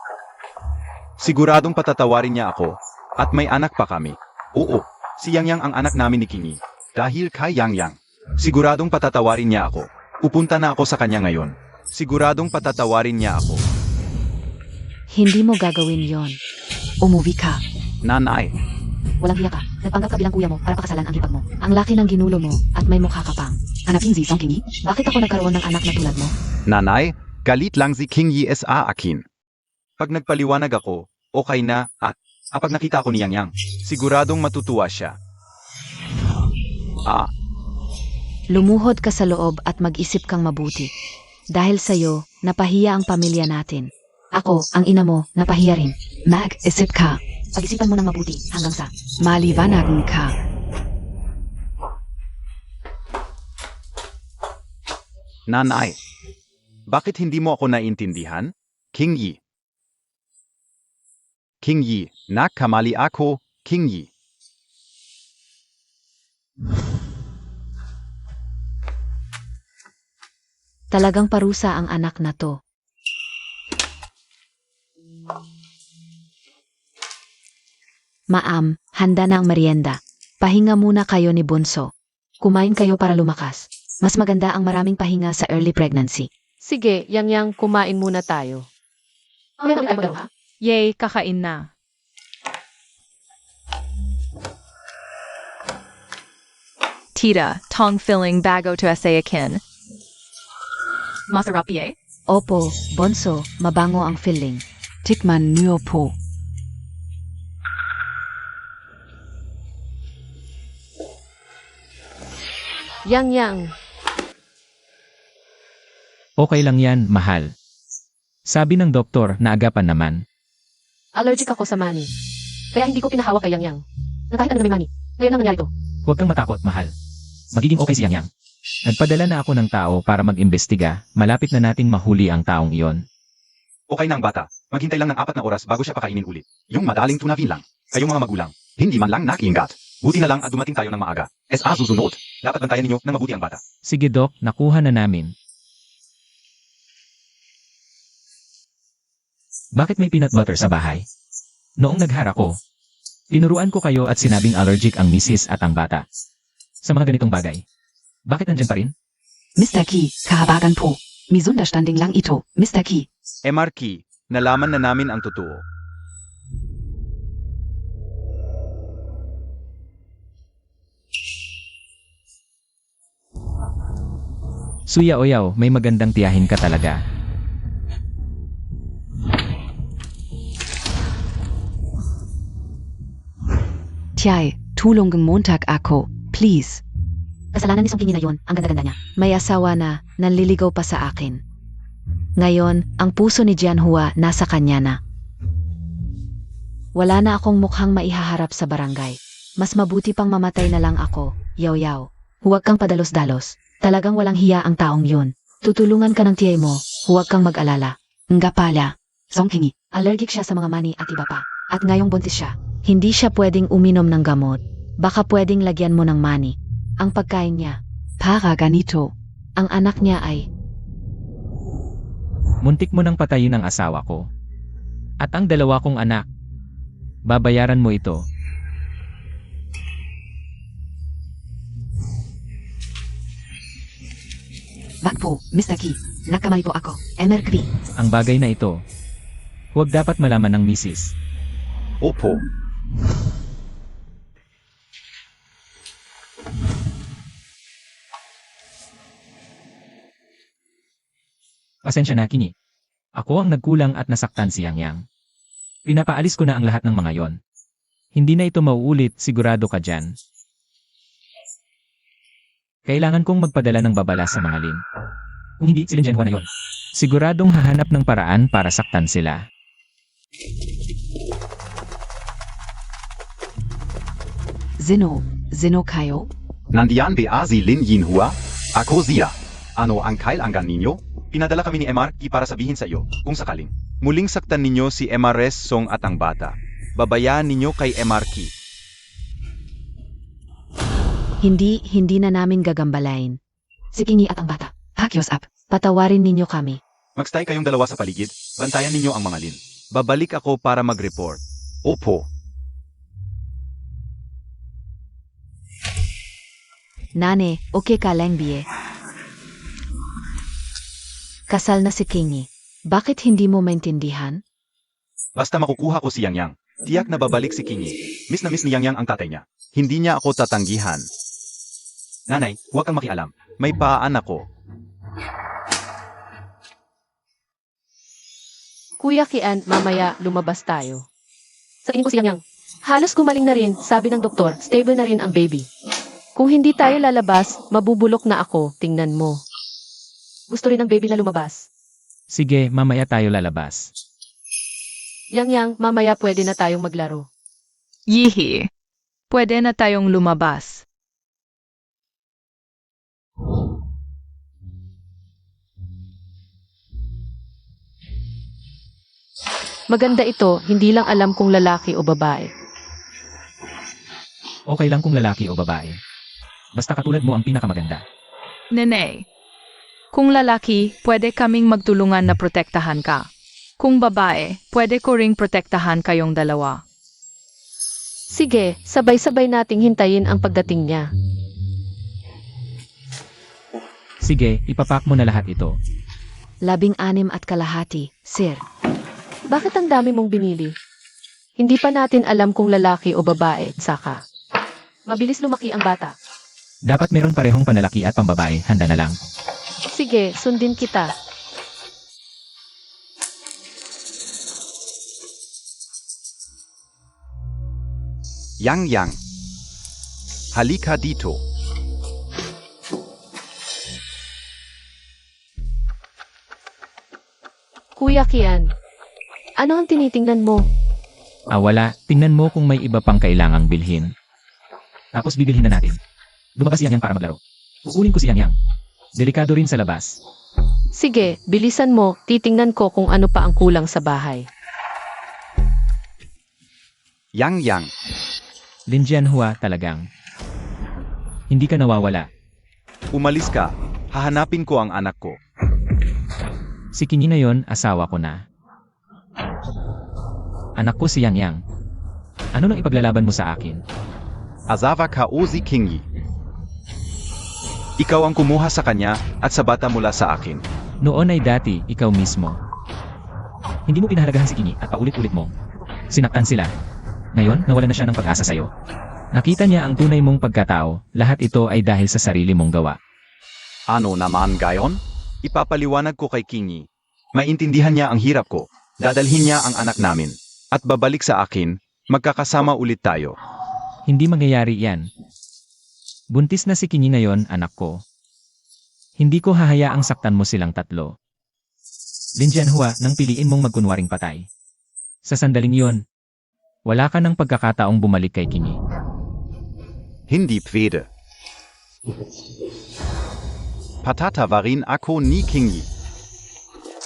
Siguradong patatawarin niya ako at may anak pa kami. Oo, si Yang Yang ang anak namin ni King Yi. Dahil kay Yang Yang. Siguradong patatawarin niya ako. Pupunta na ako sa kanya ngayon. Siguradong patatawarin niya ako. Hindi mo gagawin yon. Umuwi ka. Nanay, Walang hiya ka. Nagpanggap ka bilang kuya mo para pakasalan ang hipag mo. Ang laki ng ginulo mo at may mukha ka pang. Hanapin si Song Pingi. Bakit ako nagkaroon ng anak na tulad mo? nanay, galit lang si Kinyi sa akin. Pag nagpaliwanag ako, okay na at Kapag nakita ko ni Yang Yang, siguradong matutuwa siya. Lumuhod ka sa loob at mag-isip kang mabuti. Dahil sa'yo, napahiya ang pamilya natin. Ako, ang ina mo, napahiya rin. Mag-isip ka. Pag-isipan mo ng mabuti hanggang sa... Maliwanagan ka. Nanay, bakit hindi mo ako naintindihan? Kinyi. Kinyi, nakamali ako, Kinyi. Talagang parusa ang anak na to. Maam, handa na ang merienda. Pahinga muna kayo ni Bunso. Kumain kayo para lumakas. Mas maganda ang maraming pahinga sa early pregnancy. Sige, Yang, kumain muna tayo. Yay, kakain na. Tita, tong filling bago to asayakin. Masarap yay? Opo, Bonso, mabango ang filling. Tikman niyo po. Yang, Okay lang yan, mahal. Sabi ng doktor na agapan naman. allergic ako sa mani. Kaya hindi ko pinahawak kay Yang. Na kahit ano na may mani. Ngayon ang nangyari to. Huwag kang matakot, mahal. Magiging okay si Yang Yang. Nagpadala na ako ng tao para mag-imbestiga. Malapit na nating mahuli ang taong iyon. okay na ang bata. Maghintay lang ng 4 na oras bago siya pakainin ulit. Yung madaling tunawin lang. Kayong mga magulang, hindi man lang nakiingat. Buti na lang at dumating tayo ng maaga. SA susunod. Dapat bantayan ninyo ng mabuti ang bata. Sige Dok, nakuha na namin. Bakit may peanut butter sa bahay? Noong naghara ko, tinuruan ko kayo at sinabing allergic ang misis at ang bata. Sa mga ganitong bagay. Bakit nandyan pa rin? Mr. Ki, kahabagan po. Misunderstanding lang ito, Mr. Ki. Marky, nalaman na namin ang totoo. Suya Oyaw, may magandang tiyahin ka talaga. Tiyay, tulong ng Montag ako, please. Kasalanan ni Song Kingi na yun, ang ganda-ganda niya. May asawa na, nanliligaw pa sa akin. Ngayon, ang puso ni Jianhua nasa kanya na. Wala na akong mukhang maihaharap sa barangay. Mas mabuti pang mamatay na lang ako, yaw-yaw. Huwag kang padalos-dalos. Talagang walang hiya ang taong yun. Tutulungan ka ng tiyay mo, huwag kang mag-alala. Nga pala, Song Kingi. Allergic siya sa mga mani at iba pa. At ngayong buntis siya. Hindi siya pwedeng uminom ng gamot. Baka pwedeng lagyan mo ng mani. Ang pagkain niya, Para ganito. ang anak niya ay... Muntik mo nang patayin ang asawa ko. At ang 2 kong anak. Babayaran mo ito. Wag po, Mr. Ki. Nakamali po ako. MRKB. Ang bagay na ito. Huwag dapat malaman ng misis. Opo. Pasensya na, Kinyi. Ako ang nagkulang at nasaktan si Yang Yang. Pinapaalis ko na ang lahat ng mga yon. Hindi na ito mauulit, sigurado ka dyan. Kailangan kong magpadala ng babala sa mga Lin. Kung hindi, si Lin Jianhua na yon. Siguradong hahanap ng paraan para saktan sila. Zeno kayo? Nandiyan ba si Lin Jinhua? Ako siya. Ano ang kailangan ninyo? Pinadala kami ni MRK para sabihin sa iyo, kung sakaling. Muling saktan ninyo si MRS Song at ang bata. Babayaan ninyo kay MRK. Hindi na namin gagambalain. Si Kingi at ang bata. Pakiusap. Patawarin ninyo kami. Magstay kayong dalawa sa paligid. Bantayan ninyo ang mga Lin. Babalik ako para mag-report. Opo. Nane, okay ka lang biye. Kasal na si Kingi. Bakit hindi mo maintindihan? Basta makukuha ko si Yang Yang. Tiyak na babalik si Kingi. Miss na miss ni Yang Yang ang tatay niya. Hindi niya ako tatanggihan. Nanay, huwag kang makialam. May paan ako. Kuya Kian, mamaya lumabas tayo. Sa tingin ko si Yang Yang. Halos gumaling na rin, sabi ng doktor, stable na rin ang baby. Kung hindi tayo lalabas, mabubulok na ako, tingnan mo. Gusto rin ng baby na lumabas. Sige, mamaya tayo lalabas. Yang Yang, mamaya pwede na tayong maglaro. Yihi. Pwede na tayong lumabas. Maganda ito, hindi lang alam kung lalaki o babae. Okay lang kung lalaki o babae. Basta katulad mo ang pinakamaganda. Nene. Kung lalaki, pwede kaming magtulungan na protektahan ka. Kung babae, pwede ko ring protektahan kayong dalawa. Sige, sabay-sabay nating hintayin ang pagdating niya. Sige, ipapak mo na lahat ito. 16.5, sir. Bakit ang dami mong binili? Hindi pa natin alam kung lalaki o babae, saka. Mabilis lumaki ang bata. Dapat meron parehong panlalaki at pambabae, handa na lang. Sige, sundin kita. Yang Yang. Halika dito. Kuya Kian, ano ang tinitingnan mo? Wala, tingnan mo kung may iba pang kailangang bilhin. Tapos bibilhin na natin. Lumabas si Yang Yang para maglaro. Kukunin ko si Yang Yang. Delikado rin sa labas. Sige, bilisan mo, titingnan ko kung ano pa ang kulang sa bahay. Yang Yang. Lin Jianhua talagang. Hindi ka nawawala. Umalis ka. Hahanapin ko ang anak ko. Si Kingi na yon, asawa ko na. Anak ko si Yang Yang. Ano nang ipaglalaban mo sa akin? Azawa ka o si Kingi. Ikaw ang kumuha sa kanya at sa bata mula sa akin. Noon ay dati, ikaw mismo. Hindi mo pinahalagahan si Kingi at paulit-ulit mo. Sinaktan sila. Ngayon, nawalan na siya ng pag-asa sa'yo. Nakita niya ang tunay mong pagkatao, lahat ito ay dahil sa sarili mong gawa. Ano naman gayon? Ipapaliwanag ko kay Kingi. Maintindihan niya ang hirap ko. Dadalhin niya ang anak namin. At babalik sa akin, magkakasama ulit tayo. Hindi mangyayari yan. Buntis na si Kingi ngayon, anak ko. Hindi ko hahayaang saktan mo silang tatlo. Lin Jianhua, nang piliin mong magkunwaring patay. Sa sandaling yon, wala ka ng pagkakataong bumalik kay Kingi. Hindi pwede. Patatawarin ako ni Kingi.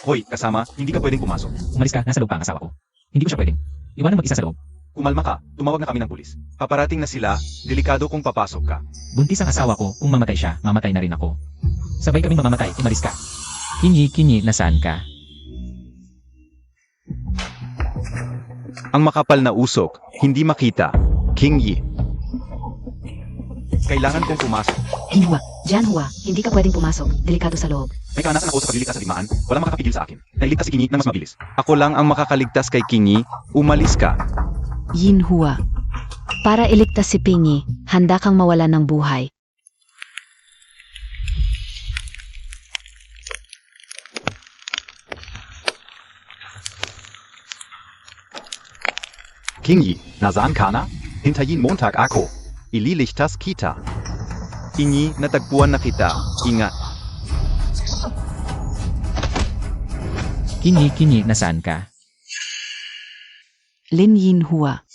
Hoy, kasama, hindi ka pwedeng pumasok. Umalis ka, nasa loob pa ang asawa ko. Hindi ko siya pwedeng. Iwanan mag-isa sa loob. Kumalma ka, tumawag na kami ng pulis. Paparating na sila, delikado kung papasok ka. Buntis ang asawa ko, kung mamatay siya, mamatay na rin ako. Sabay kaming mamamatay, umalis ka. Kingi, nasaan ka? Ang makapal na usok, hindi makita. Kingi. Kailangan kong pumasok. Jianhua, hindi ka pwedeng pumasok. Delikado sa loob. May kanasan ako sa pagliligtas sa digmaan. Walang makakapigil sa akin. Nailigtas si Kingi na mas mabilis. Ako lang ang makakaligtas kay Kingi. Umalis ka. Jinhua. Para iligtas si Pingi, handa kang mawalan ng buhay. King Yi, nasaan ka na? Hintayin Montag ako. Ililigtas kita. Kinyi, natagpuan na kita. Ingat. Kinyi, nasaan ka? Lin Yinhua.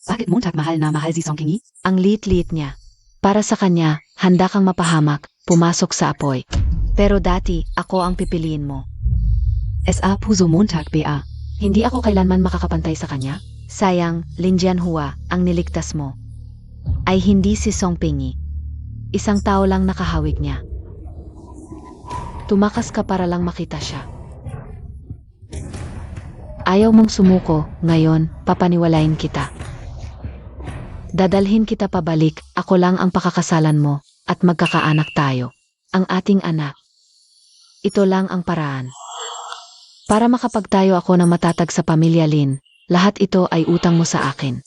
Bakit Montag mahal na mahal si Song King Yi? Ang liit-liit niya. Para sa kanya, handa kang mapahamak, pumasok sa apoy. Pero dati, ako ang pipiliin mo. SA Puso Montag BA. Hindi ako kailanman makakapantay sa kanya. Sayang, Lin Jianhua, ang niligtas mo. Ay hindi si Song Pingyi. Isang tao lang nakahawig niya. Tumakas ka para lang makita siya. Ayaw mong sumuko, ngayon, papaniwalain kita. Dadalhin kita pabalik, ako lang ang pakakasalan mo, at magkakaanak tayo. Ang ating anak. Ito lang ang paraan. Para makapagtayo ako ng matatag sa pamilya Lin, lahat ito ay utang mo sa akin.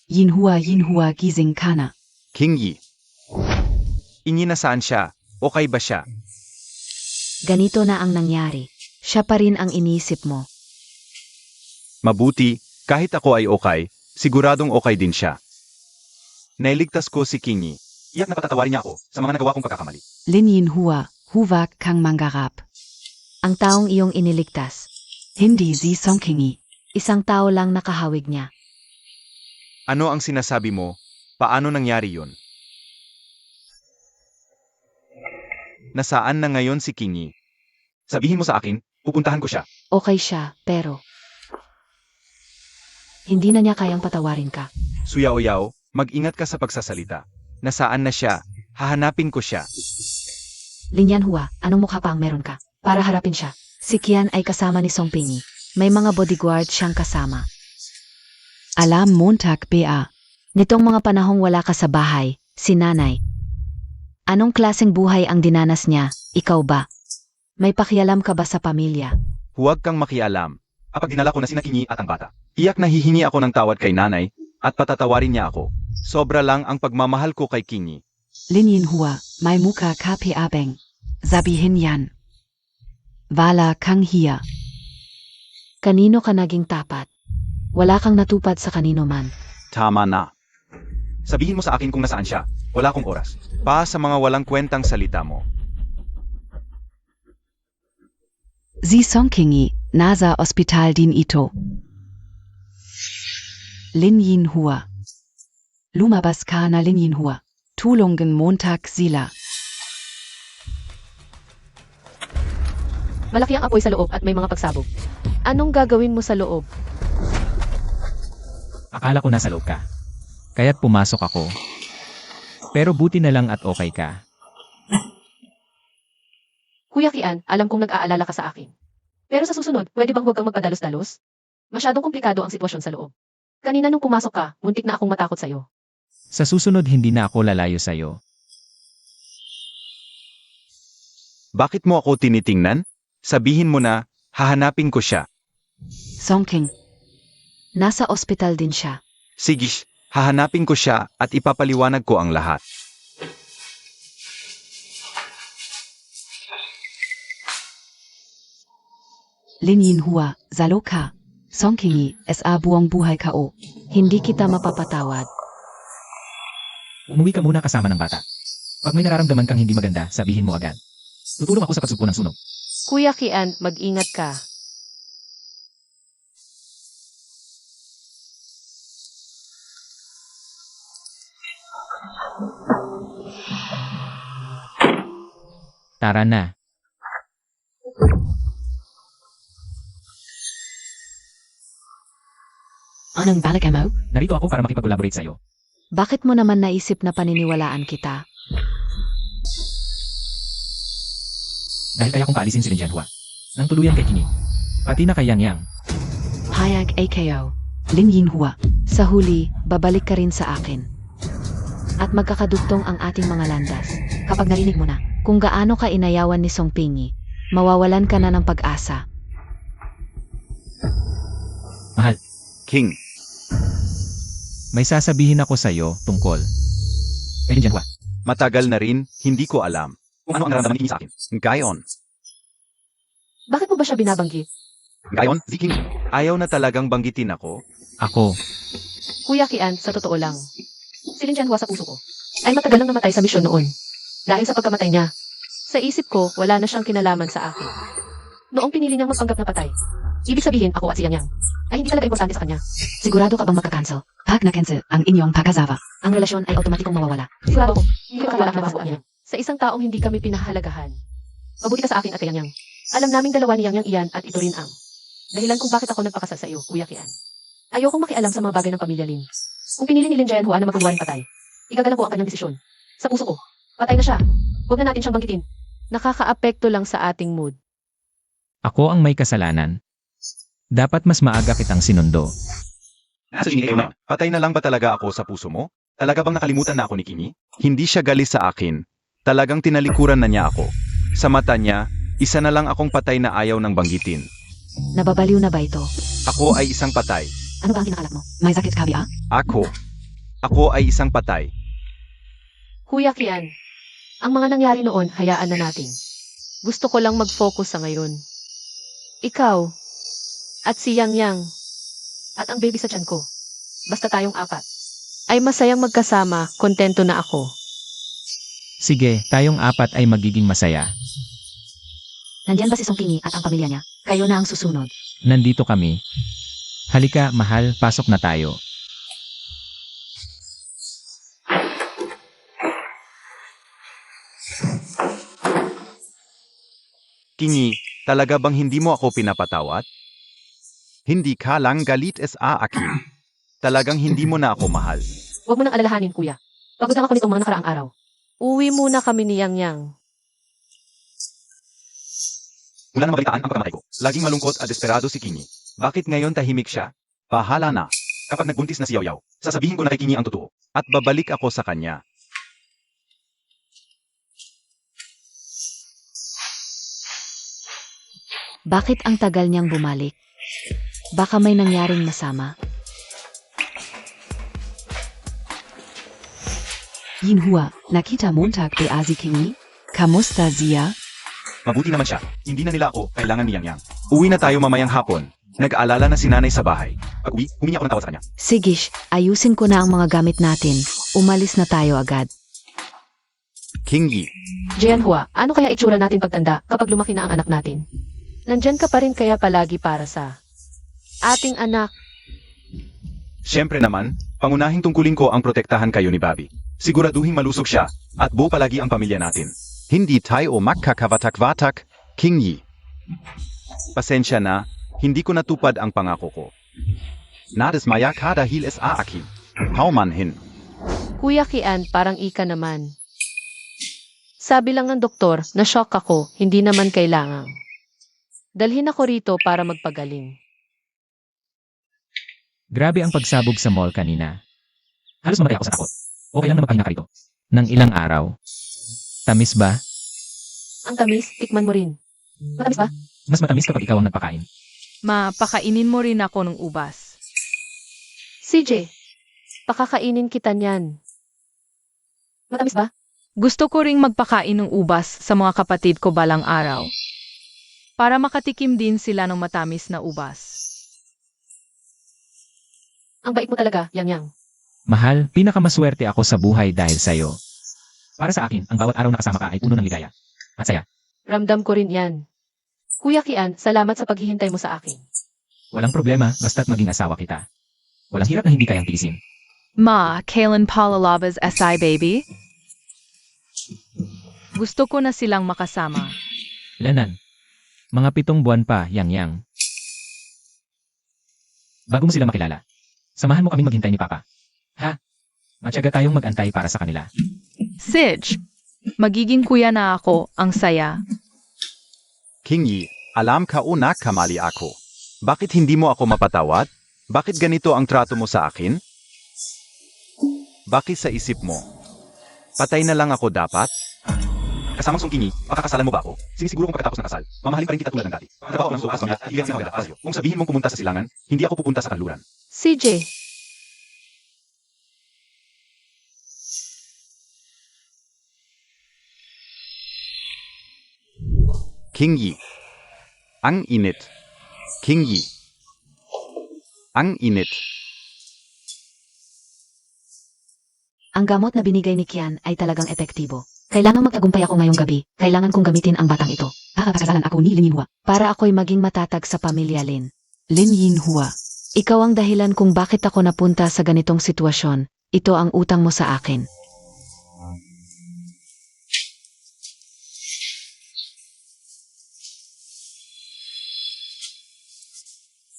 Yinhua gising kana. King Yi. Inyi, nasaan siya? Okay ba siya? Ganito na ang nangyari. Siya pa rin ang iniisip mo. Mabuti, kahit ako ay okay, siguradong okay din siya. Nailigtas ko si King Yi. Iyak na patatawarin niya ako sa mga nagawa kong pagkakamali. Lin Yinhua, huwag kang manggarap. Ang taong iyong iniligtas, Hindi si Song King Yi. isang tao lang nakahawig niya. Ano ang sinasabi mo? Paano nangyari yun? Nasaan na ngayon si King Yi? Sabihin mo sa akin, pupuntahan ko siya. Okay siya, pero hindi na niya kayang patawarin ka. Suyaw-yaw, mag-ingat ka sa pagsasalita. Nasaan na siya? Hahanapin ko siya. Lin Yanhua, anong mukha pa ang meron ka? Para harapin siya. Si Qian ay kasama ni Song Pingyi. May mga bodyguard siyang kasama. Alarm Montag BA. Nitong mga panahong wala ka sa bahay, si nanay. Anong klaseng buhay ang dinanas niya? Ikaw ba? May pakialam ka ba sa pamilya? Huwag kang makialam. Kapag dinala ko na sina King Yi at ang bata, iyak na hihingi ako ng tawad kay nanay at patatawarin niya ako. Sobra lang ang pagmamahal ko kay King Yi. Lin Yinhua, may muka KPA Beng. Sabihin yan. Wala kang hiya. Kanino ka naging tapat? Wala kang natupad sa kanino man. Tama na. Sabihin mo sa akin kung nasaan siya. Wala akong oras. Pa sa mga walang kwentang salita mo. Si Song King Yi, NASA Hospital Din Ito. Lin Yinhua. Lumabas ka na Lin Yinhua. Tulungan Montag sila. Malaki ang apoy sa loob at may mga pagsabog. Anong gagawin mo sa loob? Akala ko nasa loob ka. Kaya't pumasok ako. Pero buti na lang at okay ka. Kuya Kian, alam kong nag-aalala ka sa akin. Pero sa susunod, pwede bang huwag kang magpadalos-dalos? Masyadong komplikado ang sitwasyon sa loob. Kanina nung pumasok ka, muntik na akong matakot sa'yo. Sa susunod hindi na ako lalayo sa'yo. Bakit mo ako tinitingnan? Sabihin mo na, hahanapin ko siya. Song King. Nasa ospital din siya. Sige, hahanapin ko siya at ipapaliwanag ko ang lahat. Lin Yinhua, Zaloka. Song King Yi, SA buong buhay kao. Hindi kita mapapatawad. Umuwi ka muna kasama ng bata. Pag may nararamdaman kang hindi maganda, sabihin mo agad. Tutulong ako sa pagsugpo ng sunog. Kuya Kian, mag-ingat ka. Tara na. Anong balik mo? Narito ako para makipag-collaborate sa'yo. Bakit mo naman naisip na paniniwalaan kita? Dahil kaya kong paalisin si Lin Jianhua. Nang tuluyan kay King Yi. Pati na kay Yang Yang. Hayag AKO. Lin Yinhua. Sa huli, babalik ka rin sa akin. At magkakadugtong ang ating mga landas. Kapag narinig mo na kung gaano ka inayawan ni Song Pingyi, mawawalan ka na ng pag-asa. Mahal, King, may sasabihin ako sa'yo tungkol kay Lin Jianhua. matagal na rin, hindi ko alam. Kung ano ang nararamdaman niya sa akin. Gayon, Bakit mo ba siya binabanggit? Gayon, si King Yi. ayaw na talagang banggitin ako. Ako, Kuya Kian, sa totoo lang. Si Lin Jianhua sa puso ko ay matagal nang namatay sa misyon noon. Dahil sa pagkamatay niya, sa isip ko, wala na siyang kinalaman sa akin. Noong pinili niyang magpanggap na patay, ibig sabihin ako at si Yang Yang ay hindi talaga importante sa kanya. Sigurado ka bang magka-cancel? Pag na-cancel ang inyong pag-asawa, ang relasyon ay automatikong mawawala. Sigurado ko, hindi ko kakilala ang nabubuan niya. Sa isang taong hindi kami pinahalagahan. Mabuti ka sa akin at kay Yang Yang. Alam naming dalawa ni Yang Yang iyan at ito rin ang dahilan kung bakit ako nagpakasal sa iyo, Kuya Kian. Ayokong makialam sa mga bagay ng pamilya Lin. Kung pinili ni Lin Jianhua na magkunwaring patay, igagalang ko ang kanyang desisyon. Sa puso ko, patay na siya. Huwag na natin siyang banggitin. Nakakaapekto lang sa ating mood. ako ang may kasalanan. Dapat mas maaga kitang sinundo. Nasa tingin kayo na, patay na lang ba talaga ako sa puso mo? Talaga bang nakalimutan na ako ni Kimi? Hindi siya galis sa akin. Talagang tinalikuran na niya ako. Sa mata niya, isa na lang akong patay na ayaw ng banggitin. Nababaliw na ba ito? Ako ay isang patay. Ano ba ang kinakalap mo? May sakit ka ba? Ako ay isang patay. Kuya Kian, ang mga nangyari noon, hayaan na natin. Gusto ko lang mag-focus sa ngayon. Ikaw, at si Yang Yang, at ang baby sa tiyan ko, basta tayong apat, ay masayang magkasama, kontento na ako. Sige, tayong apat ay magiging masaya. Nandiyan ba si Song Kingi at ang pamilya niya? Kayo na ang susunod. Nandito kami. Halika, mahal, pasok na tayo. Kingi, talaga bang hindi mo ako pinapatawad? Hindi ka lang galit sa akin. Talagang hindi mo na ako mahal. Huwag mo nang alalahanin, kuya. Pagod lang ako nitong mga nakaraang araw. Uwi muna kami ni Yang Yang. Mula na mabalitaan ang pagkamatay ko. Laging malungkot at desperado si Kimi. Bakit ngayon tahimik siya? Bahala na. Kapag nagbuntis na si Yaw Yaw, sasabihin ko na kay Kimi ang totoo. At babalik ako sa kanya. Bakit ang tagal niyang bumalik? Baka may nangyaring masama. Yinhua, nakita Montag de Azi Kingi? Kamusta siya? Mabuti naman siya. Hindi na nila ako kailangan ni Yang Yang. Uwi na tayo mamayang hapon. Nag-aalala na si nanay sa bahay. Pag uwi, humingi ako ng tawad sa kanya. Sigish, ayusin ko na ang mga gamit natin. Umalis na tayo agad. Kingi, Jianhua, ano kaya itsura natin pagtanda kapag lumaki na ang anak natin? Nandyan ka pa rin kaya palagi para sa ating anak. Siyempre naman, pangunahing tungkulin ko ang protektahan kayo ni Bobby. Siguraduhin malusog siya, at buo palagi ang pamilya natin. hindi tayo magkakavatak-vatak, Kingi. Pasensya na, hindi ko natupad ang pangako ko. Nadismaya ka dahil sa akin. Paumanhin. Kuya Kian, parang ika naman. Sabi lang ng doktor, na-shock ako, hindi naman kailangang. Dalhin ako rito para magpagaling. Grabe ang pagsabog sa mall kanina. Halos mamatay ako sa takot. Okay lang na magpahinga ka rito. Nang ilang araw. Tamis ba? Ang tamis, tikman mo rin. Matamis ba? Mas matamis kapag ikaw ang nagpakain. Ma, pakainin mo rin ako ng ubas. CJ, pakakainin kita niyan. Matamis ba? Gusto ko ring magpakain ng ubas sa mga kapatid ko balang araw. Para makatikim din sila ng matamis na ubas. Ang bait mo talaga, Yang Yang. Mahal, pinakamaswerte ako sa buhay dahil sa'yo. Para sa akin, ang bawat araw na kasama ka ay puno ng ligaya. At saya. Ramdam ko rin yan. Kuya Kian, salamat sa paghihintay mo sa akin. Walang problema, basta't maging asawa kita. Walang hirap na hindi kayang tiisin. Ma, kailan palalabas SI baby? Gusto ko na silang makasama. Lanan. Mga 7 buwan pa, Yang Yang. Bago mo sila makilala, samahan mo kaming maghintay ni Papa. Ha? Matyaga tayong magantay para sa kanila. Sij, magiging kuya na ako, ang saya. Kingi, alam ka una kamali ako. Bakit hindi mo ako mapatawad? Bakit ganito ang trato mo sa akin? Bakit sa isip mo? Patay na lang ako dapat? Kasamang Song Kingi, makakasalan mo ba ako? Sinisiguro kong pagkatapos ng kasal, mamahalin pa rin kita tulad ng dati. Trabaho ng sukas at iliyan sa mga Kung sabihin mong pumunta sa silangan, hindi ako pupunta sa kanluran. CJ, Kingi. Ang init. Kingi. Ang init. Ang gamot na binigay ni Kian ay talagang epektibo. Kailangan magtagumpay ako ngayong gabi. Kailangan kong gamitin ang batang ito. Pakakasalan ako ni Lin Yinhua. Para ako'y maging matatag sa pamilya Lin. Lin Yinhua. Ikaw ang dahilan kung bakit ako napunta sa ganitong sitwasyon. Ito ang utang mo sa akin.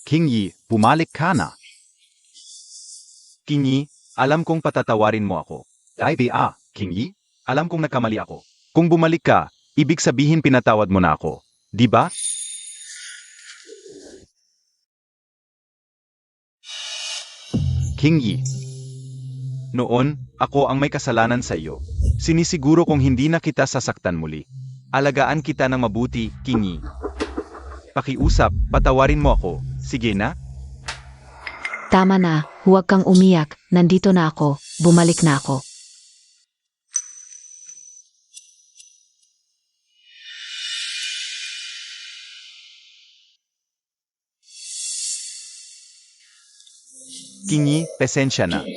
King Yi, bumalik ka na. King Yi, alam kong patatawarin mo ako. Ay ba, King Yi? Alam kong nagkamali ako. Kung bumalik ka, ibig sabihin pinatawad mo na ako. Di ba? King Yi. Noon, ako ang may kasalanan sa iyo. Sinisiguro kong hindi na kita sasaktan muli. Alagaan kita ng mabuti, King Yi. Pakiusap, patawarin mo ako. Sige na? Tama na, huwag kang umiyak. Nandito na ako. Bumalik na ako. King Yi, pasensya na.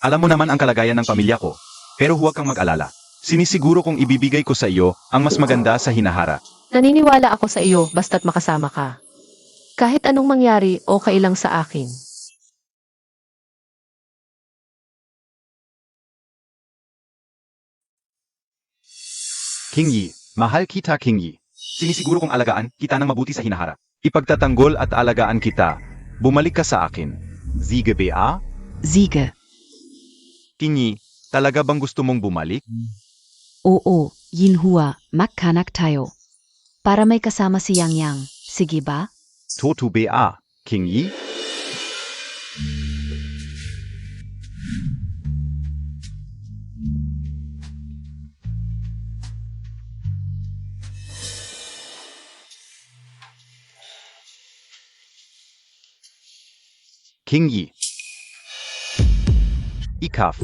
Alam mo naman ang kalagayan ng pamilya ko. Pero huwag kang mag-alala. Sinisiguro kong ibibigay ko sa iyo ang mas maganda sa hinaharap. Naniniwala ako sa iyo basta't makasama ka. Kahit anong mangyari, okay lang sa akin. King Yi, mahal kita King Yi. Sinisiguro kong alagaan kita ng mabuti sa hinaharap. Ipagtatanggol at alagaan kita. Bumalik ka sa akin. Siege ba? Siege. King Yi, talaga bang gusto mong bumalik? Oo, Yinhua, magkanak tayo. Para may kasama si Yang Yang. Sige ba? Totu ba, King Yi? King Yi. Ikaf.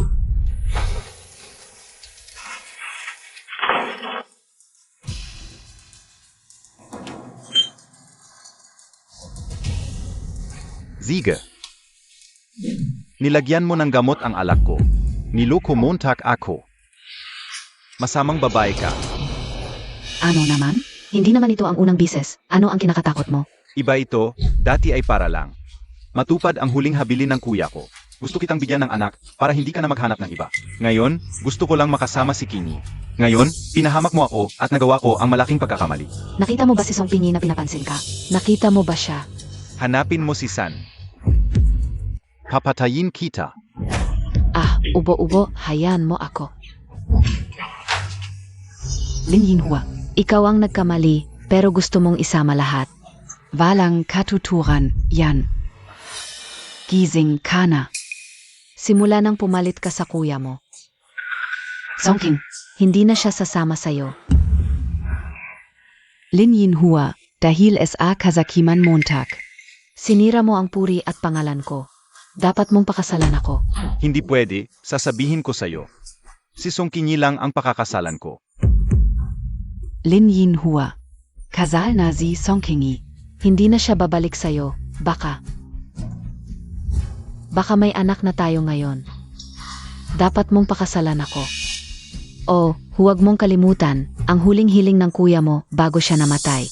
Siege. Nilagyan mo ng gamot ang alak ko. Niloko montak ako. Masamang babae ka. Ano naman? Hindi naman ito ang unang bises. Ano ang kinakatakot mo? Iba ito, dati ay para lang. Matupad ang huling habilin ng kuya ko. Gusto kitang bigyan ng anak para hindi ka na maghanap ng iba. Ngayon, gusto ko lang makasama si King Yi. Ngayon, pinahamak mo ako at nagawa ko ang malaking pagkakamali. Nakita mo ba si Song Pinyi na pinapansin ka? Nakita mo ba siya? Hanapin mo si San. Papatayin kita. Ah, ubo-ubo, hayaan mo ako. Lin Yinhua. Ikaw ang nagkamali, pero gusto mong isama lahat. Walang katuturan, yan. Gising kana. Simula nang pumalit ka sa kuya mo. Songking. Hindi na siya sasama sa'yo. Lin Yinhua, dahil sa kazakiman Montag. Sinira mo ang puri at pangalan ko. Dapat mong pakasalan ako. Hindi pwede, sasabihin ko sa'yo. Si Song King Yi lang ang pakakasalan ko. Lin Yinhua. Kasal na si Songkingi. Hindi na siya babalik sa'yo. Baka may anak na tayo ngayon. Dapat mong pakasalan ako. O, huwag mong kalimutan, ang huling hiling ng kuya mo bago siya namatay.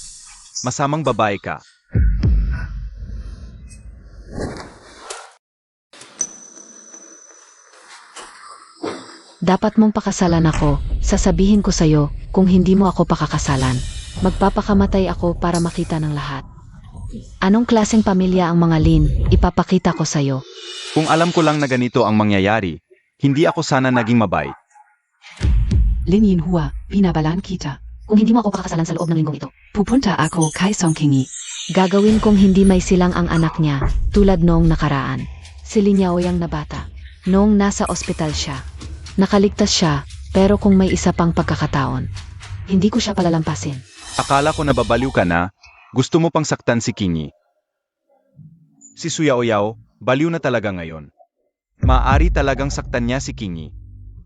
Masamang babae ka. Dapat mong pakasalan ako, sasabihin ko sa'yo, kung hindi mo ako pakakasalan. Magpapakamatay ako para makita ng lahat. Anong klaseng pamilya ang mga Lin, ipapakita ko sa'yo. Kung alam ko lang na ganito ang mangyayari, hindi ako sana naging mabait. Lin Yinhua, pinabalan kita. Kung hindi mo ako pakakasalan sa loob ng linggong ito, Pupunta ako kay Songkingi. gagawin kong hindi may silang ang anak niya, tulad noong nakaraan. Si Lin Yaoyang na bata. Noong nasa ospital siya. Nakaligtas siya, pero kung may isa pang pagkakataon, hindi ko siya palalampasin. Akala ko nababaliw ka na, gusto mo pang saktan si King Yi. Si Suya Oyao, baliw na talaga ngayon. Maaari talagang saktan niya si King Yi.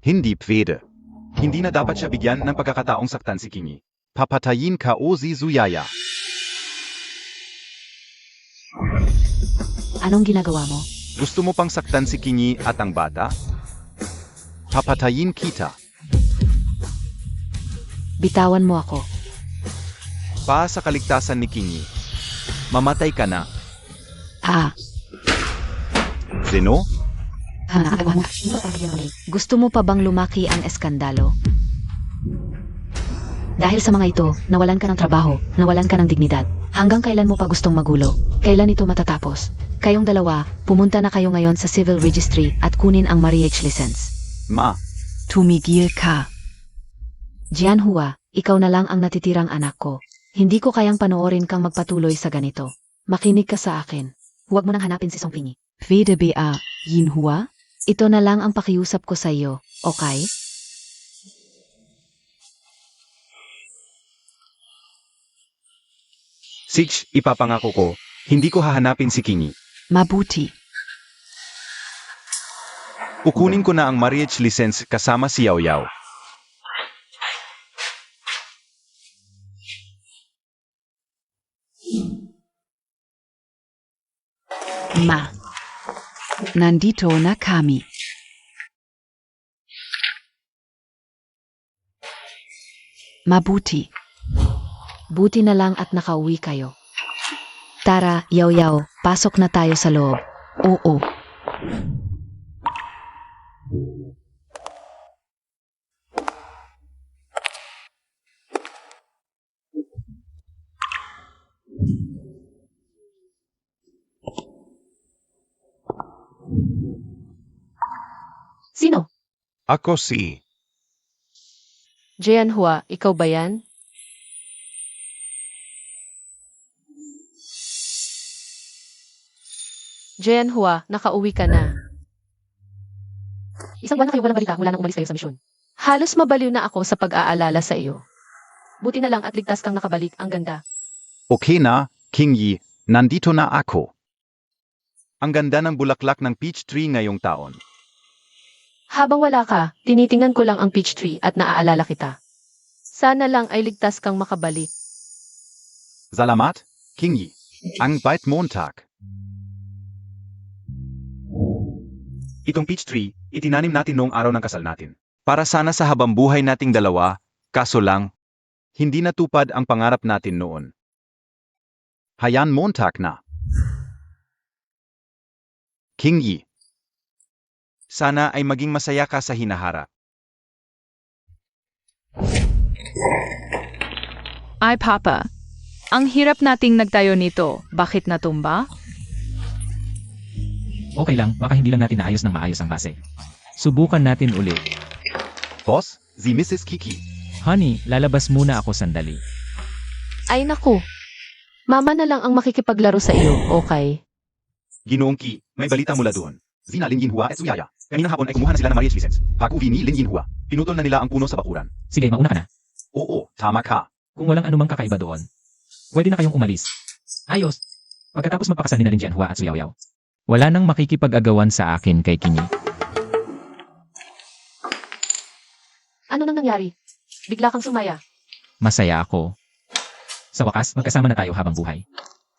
Hindi pwede. Hindi na dapat siya bigyan ng pagkakataong saktan si King Yi. Papatayin ka o si Zuyaya. Anong ginagawa mo? Gusto mo pang saktan si King Yi at ang bata? Papatayin kita. Bitawan mo ako. Pa sa kaligtasan ni Kingi. Mamatay ka na. Ah, Zeno? gusto mo pa bang lumaki ang eskandalo? Dahil sa mga ito, nawalan ka ng trabaho, nawalan ka ng dignidad. Hanggang kailan mo pa gustong magulo? Kailan ito matatapos? Kayong dalawa, pumunta na kayo ngayon sa civil registry at kunin ang marriage license. Ma, Tumigil ka. Jianhua, ikaw na lang ang natitirang anak ko. Hindi ko kayang panoorin kang magpatuloy sa ganito. Makinig ka sa akin. Huwag mo nang hanapin si Songpingi. Wede ba, Yinhua? Ito na lang ang pakiusap ko sa iyo, okay? Sich, ipapangako ko, hindi ko hahanapin si Kingi. Mabuti. Kukunin ko na ang marriage license kasama si Yao Yao. Ma. Nandito na kami. Mabuti. Buti na lang at nakauwi kayo. Tara, Yaw-Yaw, pasok na tayo sa loob. Oo. Sino? Ako si... Jianhua, ikaw ba yan? Jianhua, nakauwi ka na. Isang buwan na kayo walang balita mula nang umalis kayo sa misyon. Halos mabaliw na ako sa pag-aalala sa iyo. Buti na lang at ligtas kang nakabalik, ang ganda. okay na, Kingi, nandito na ako. Ang ganda ng bulaklak ng peach tree ngayong taon. Habang wala ka, tinitingnan ko lang ang peach tree at naaalala kita. Sana lang ay ligtas kang makabalik. Salamat, Kingi. Ang bait Montag. Itong peach tree, itinanim natin noong araw ng kasal natin. Para sana sa habang buhay nating dalawa, kaso lang, hindi natupad ang pangarap natin noon. Hayan Montag na. Kingi. Sana ay maging masaya ka sa hinaharap. Ay Papa, ang hirap nating nagtayo nito. Bakit natumba? Okay lang, baka hindi lang natin naayos ng maayos ang base. Subukan natin ulit. Boss, si Mrs. Kiki. Honey, lalabas muna ako sandali. Ay naku. Mama na lang ang makikipaglaro sa iyo, okay? Ginoong Ki, may balita mula doon. Zina Lin Yinhua at Suyaya. Kanina hapon ay kumuha na sila ng marriage license. Hakuvi ni Lin Yinhua. Pinutol na nila ang puno sa bakuran. Sige, mauna ka na. Oo, tama ka. Kung walang anumang kakaiba doon, pwede na kayong umalis. Ayos. Pagkatapos magpakasal ni na rin Jianhua at Suyaw-Yaw. Wala nang makikipag-agawan sa akin kay Kingi. Ano nang nangyari? Bigla kang sumaya. Masaya ako. Sa wakas, magkasama na tayo habang buhay.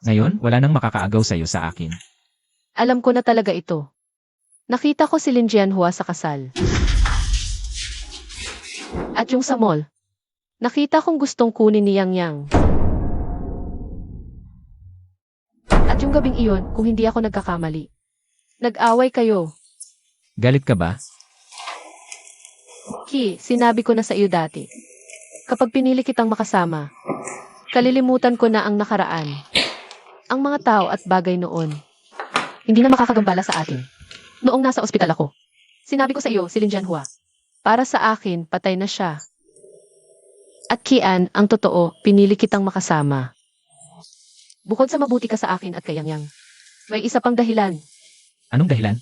Ngayon, wala nang makakaagaw sa'yo sa akin. Alam ko na talaga ito. Nakita ko si Lin Jianhua sa kasal. At yung sa mall. Nakita kong gustong kunin ni Yang Yang. At yung gabing iyon, kung hindi ako nagkakamali. Nag-away kayo. Galit ka ba? Ki, sinabi ko na sa iyo dati. Kapag pinili kitang makasama, kalilimutan ko na ang nakaraan. Ang mga tao at bagay noon. Hindi na makakagambala sa atin. Noong nasa ospital ako, sinabi ko sa iyo si Lin Jianhua. Para sa akin, patay na siya. At Kian, ang totoo, pinili kitang makasama. Bukod sa mabuti ka sa akin at kay Yang Yang, may isa pang dahilan. Anong dahilan?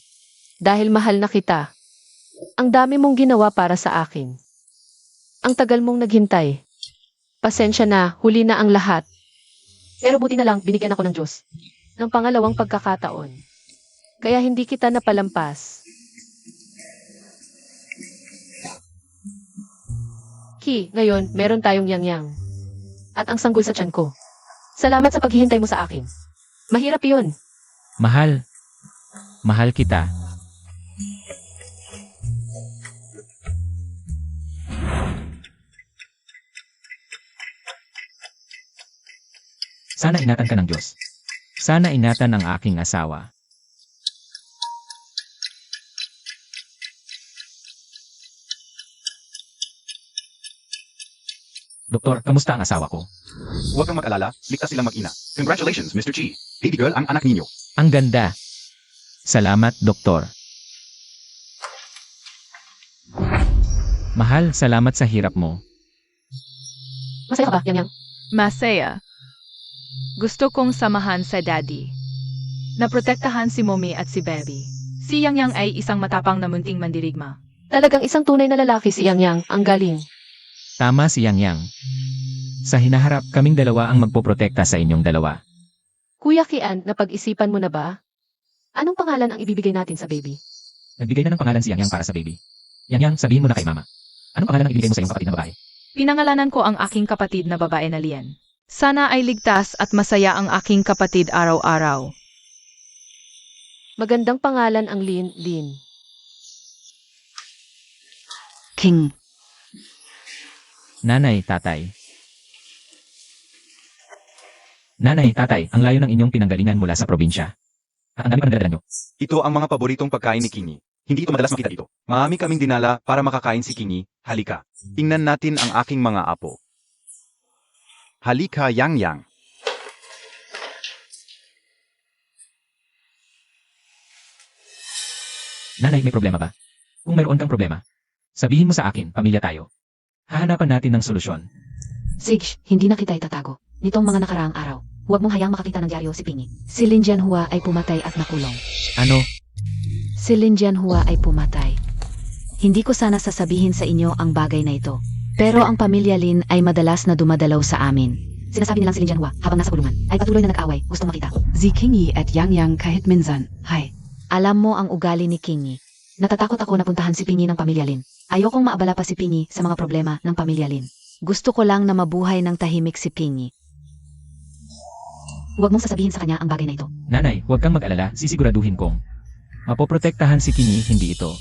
Dahil mahal na kita. Ang dami mong ginawa para sa akin. Ang tagal mong naghintay. Pasensya na, huli na ang lahat. Pero buti na lang, binigyan ako ng Diyos ng pangalawang pagkakataon. Kaya hindi kita napalampas. Ki, ngayon, meron tayong Yang Yang. At ang sanggol sa tiyan ko. Salamat sa paghihintay mo sa akin. Mahirap yun. Mahal. Mahal kita. Sana ingatan ka ng Diyos. Sana ingatan ang aking asawa. Doktor, kamusta ang asawa ko? Huwag kang mag-alala, ligtas silang mag-ina. Congratulations, Mr. Chi. Baby girl ang anak ninyo. Ang ganda. Salamat, Doktor. Mahal, salamat sa hirap mo. Masaya ka ba, Yang Yang? Masaya. Gusto kong samahan sa daddy. Naprotektahan si mommy at si baby. Si Yang Yang ay isang matapang na munting mandirigma. Talagang isang tunay na lalaki si Yang Yang. Ang galing. Tama si Yang Yang. Sa hinaharap, kaming dalawa ang magpoprotekta sa inyong dalawa. Kuya Kian, napag-isipan mo na ba? Anong pangalan ang ibibigay natin sa baby? Nagbigay na ng pangalan si Yang Yang para sa baby. Yang Yang, sabihin mo na kay Mama. Anong pangalan ang ibigay mo sa iyong kapatid na babae? Pinangalanan ko ang aking kapatid na babae na Lian. Sana ay ligtas at masaya ang aking kapatid araw-araw. Magandang pangalan ang Lin Lin. King. Nanay, tatay. Nanay, tatay, ang layo ng inyong pinanggalingan mula sa probinsya. At ang dami pa ng dala nyo. Ito ang mga paboritong pagkain ni Kingi. Hindi ito madalas makita dito. Marami kaming dinala para makakain si Kingi. Halika. Tingnan natin ang aking mga apo. Halika, Yang Yang. Nanay, may problema ba? Kung mayroon kang problema, sabihin mo sa akin, pamilya tayo. Hahanapan natin ng solusyon. Sige, hindi na kita itatago. Nitong mga nakaraang araw, huwag mong hayang makakita ng dyaryo si Pingi. Si Lin Jianhua ay pumatay at nakulong. Ano? Si Lin Jianhua ay pumatay. Hindi ko sana sasabihin sa inyo ang bagay na ito. Pero ang pamilya Lin ay madalas na dumadalaw sa amin. Sinasabi nilang si Lin Jianhua habang nasa kulungan ay patuloy na nag-away, gustong makita. Sie Kingi at Yang Yang kahit minsan. Hi. Alam mo ang ugali ni Kingi. Natatakot ako na puntahan si Pingi ng pamilya Lin. Ayokong maabala pa si Pingi sa mga problema ng pamilya Lin. Gusto ko lang na mabuhay ng tahimik si Pingi. Huwag mong sasabihin sa kanya ang bagay na ito. Nanay, huwag kang mag-alala, sisiguraduhin kong mapoprotektahan si Kingi, hindi ito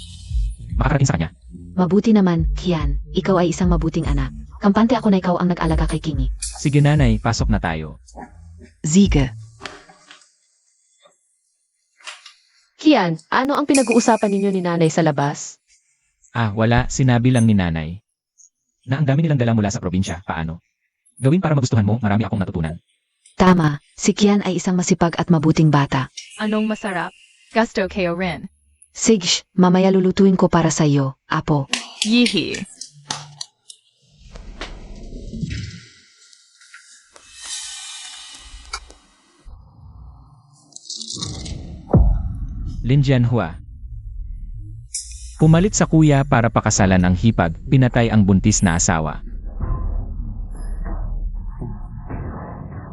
makakarating sa kanya. Mabuti naman, Kian. Ikaw ay isang mabuting anak. Kampante ako na ikaw ang nag-alaga kay Kingi. Sige nanay, pasok na tayo. Siege. Kian, ano ang pinag-uusapan ninyo ni nanay sa labas? Ah, wala, sinabi lang ni nanay na ang dami nilang dala mula sa probinsya. Paano? Gawin para magustuhan mo, marami akong natutunan. Tama, si Kian ay isang masipag at mabuting bata. Anong masarap? Gusto kayo rin. Sige, mamaya lulutuin ko para sa iyo, Apo. Yihi. Lin Jianhua. Pumalit sa kuya para pakasalan ang hipag, pinatay ang buntis na asawa.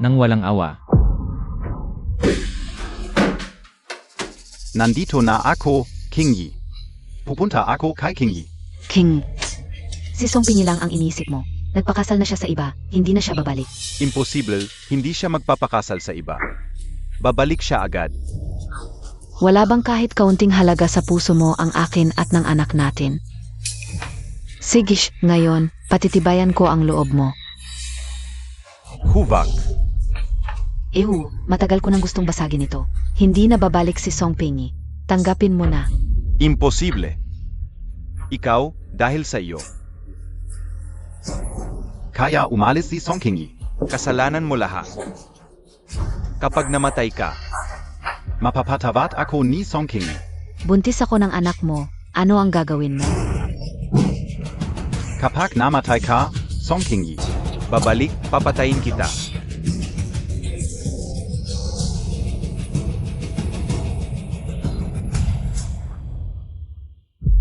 Nang walang awa. Nandito na ako, Kingi. Pupunta ako kay Kingi. King. Si Song Pingi lang ang iniisip mo. Nagpakasal na siya sa iba, hindi na siya babalik. Imposible, hindi siya magpapakasal sa iba. Babalik siya agad. Wala bang kahit kaunting halaga sa puso mo ang akin at ng anak natin? Sige, ngayon, patitibayan ko ang loob mo. Huvak. Ew, matagal ko nang gustong basagin ito. Hindi na babalik si Song Pingi. Tanggapin mo na. Imposible. Ikaw, dahil sa iyo. Kaya umalis si Song Kingi. Kasalanan mo lahat. Kapag namatay ka, Mapapatavat ako ni Song Kingi. Buntis ako ng anak mo. Ano ang gagawin mo? Kapag namatay ka, Song Kingi. babalik, papatayin kita.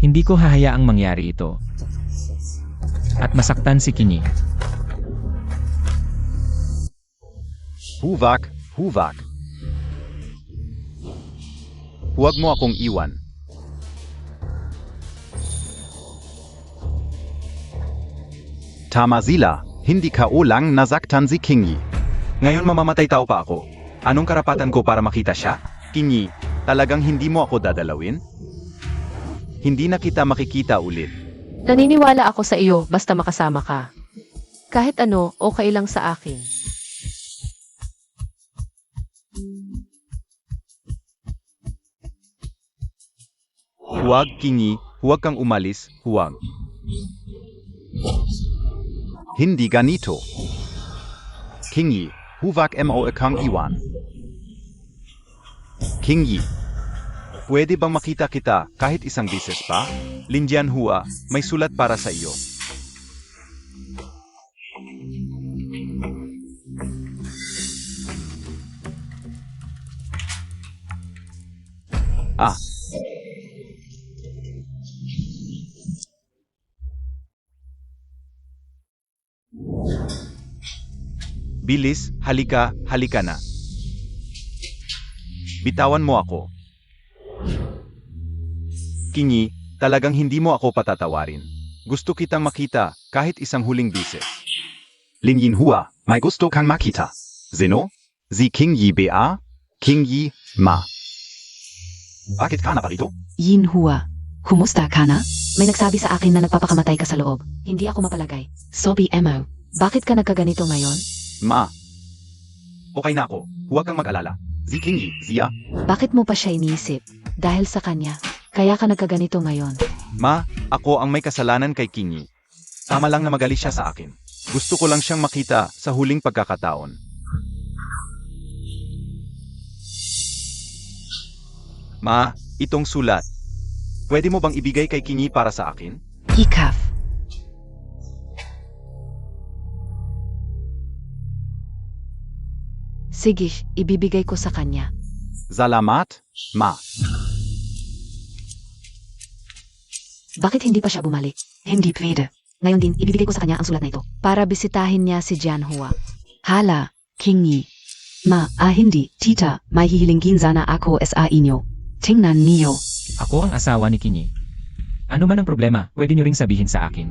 Hindi ko hahayaang mangyari ito. At masaktan si Kingi. Huvak, huvak. Huwag mo akong iwan. Tama sila, hindi ka ulang nasaktan si Kingi. Ngayon mamamatay tao pa ako. Anong karapatan ko para makita siya? Kingi, talagang hindi mo ako dadalawin? Hindi na kita makikita ulit. Naniniwala ako sa iyo basta makasama ka. Kahit ano, okay lang sa akin. Huwag, Kingi, huwag kang umalis, huwag. Hindi ganito. Kingi, huwag mo akong iwan. Kingi, pwede bang makita kita kahit isang bises pa? Lin Jianhua, may sulat para sa iyo. Ah, bilis, halika, halika na. Bitawan mo ako. Kingi, talagang hindi mo ako patatawarin. Gusto kitang makita kahit isang huling bises. Lin Jinhua, may gusto kang makita. Zeno? Si Kingi ba? Kingi, ma. Bakit ka naparito? Yinhua, kumusta ka na? May nagsabi sa akin na nagpapakamatay ka sa loob. Hindi ako mapalagay. Sobi Emo. Bakit ka nagkaganito ngayon? Ma. Okay na ako. Huwag kang mag-alala. Si Kingi, siya. Bakit mo pa siya iniisip? Dahil sa kanya. Kaya ka nagkaganito ngayon. Ma, ako ang may kasalanan kay Kingi. Tama lang na magalit siya sa akin. Gusto ko lang siyang makita sa huling pagkakataon. Ma, itong sulat. Pwede mo bang ibigay kay Kingi para sa akin? Hikaf. Sige, ibibigay ko sa kanya. Salamat, ma. Bakit hindi pa siya bumalik? Hindi pwede. Ngayon din, ibibigay ko sa kanya ang sulat na ito. Para bisitahin niya si Jianhua. Hala, Kingi. Hindi, tita, may hihilingin sana ako sa inyo. Tingnan niyo. Ako ang asawa ni Kingi. Ano man ang problema, pwede niyo ring sabihin sa akin.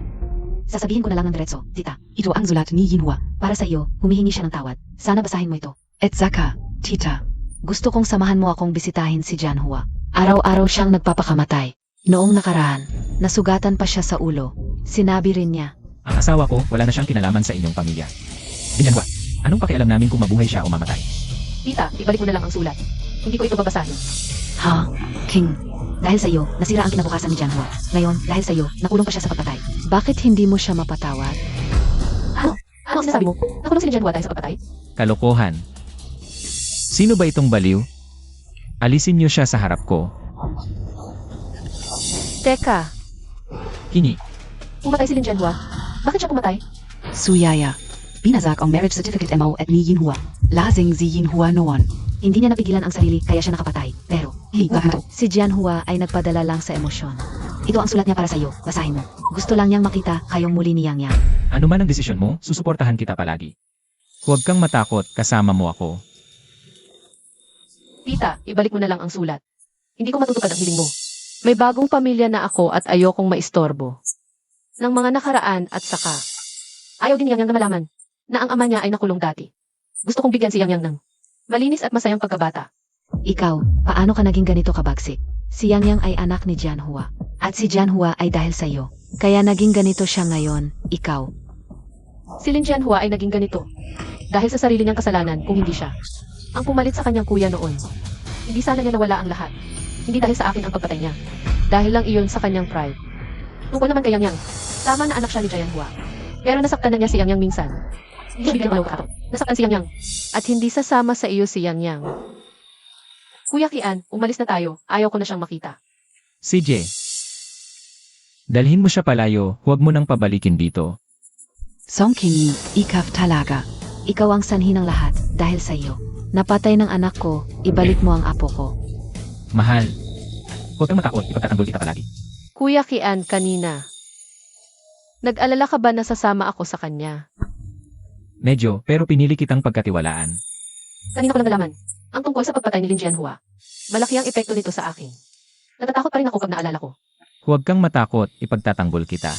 Sasabihin ko na lang ng diretso, tita. Ito ang sulat ni Yinhua. Para sa iyo, humihingi siya ng tawad. Sana basahin mo ito. At saka, tita. Gusto kong samahan mo akong bisitahin si Jianhua. Araw-araw siyang nagpapakamatay. Noong nakaraan, nasugatan pa siya sa ulo. Sinabi rin niya, Ang asawa ko, wala na siyang kinalaman sa inyong pamilya. Binyanwa, anong pakialam namin kung mabuhay siya o mamatay? Tita, ibalik mo na lang ang sulat. Hindi ko ito babasahin. Ha? King. dahil sa iyo, nasira ang kinabukasan ni Jianhua. Ngayon, dahil sa iyo, nakulong pa siya sa pagpatay. Bakit hindi mo siya mapatawad? Ano ang sinasabi mo? Nakulong si Jianhua dahil sa pagpatay? Kalokohan. Sino ba itong baliw? Alisin niyo siya sa harap ko. Teka, Kingi, pumatay si Lin Jianhua. Bakit siya pumatay? Suyaya. Binazak ang marriage certificate mo at ni Yinhua. Lasing si Yinhua noon. Hindi niya napigilan ang sarili kaya siya nakapatay. Pero, Hikato. si Jianhua ay nagpadala lang sa emosyon. Ito ang sulat niya para sa iyo. Basahin mo. Gusto lang niyang makita kayong muli ni Yang Yang. ano man ang desisyon mo, susuportahan kita palagi. Huwag kang matakot, kasama mo ako. Tita, ibalik mo na lang ang sulat. Hindi ko matutupad ang hiling mo. May bagong pamilya na ako at ayokong maistorbo. Ng mga nakaraan at saka. Ayaw din ni Yang Yang na malaman na ang ama niya ay nakulong dati. Gusto kong bigyan si Yang Yang ng malinis at masayang pagkabata. Ikaw, paano ka naging ganito kabagsik? Si Yang Yang ay anak ni Jianhua. At si Jianhua ay dahil sa iyo. Kaya naging ganito siya ngayon, ikaw. Si Lin Jianhua ay naging ganito. Dahil sa sarili niyang kasalanan kung hindi siya. Ang pumalit sa kanyang kuya noon. Hindi sana niya nawala ang lahat. Hindi dahil sa akin ang pagpatay niya. Dahil lang iyon sa kanyang pride. Tungkol naman kay Yang Yang. Tama na anak siya ni Jianhua. Pero nasaktan na niya si Yang Yang minsan. Hindi siya biglang malaw kakapot. Nasaktan si Yang Yang. At hindi sasama sa iyo si Yang Yang. Kuya Kian, umalis na tayo. Ayaw ko na siyang makita. CJ. Dalhin mo siya palayo, huwag mo nang pabalikin dito. Song Kingi, ikaf talaga. Ikaw ang sanhi ng lahat dahil sa iyo. Napatay ng anak ko, ibalik mo ang apo ko. Mahal. Huwag kang matakot, ipagtatanggol kita palagi. Kuya Kian, kanina. Nag-alala ka ba na sasama ako sa kanya? Medyo, pero pinili kitang pagkatiwalaan. Kanina ko lang nalaman. Ang tungkol sa pagpatay ni Lin Jianhua. Malaki ang epekto nito sa akin. Natatakot pa rin ako pag naalala ko. Huwag kang matakot, ipagtatanggol kita.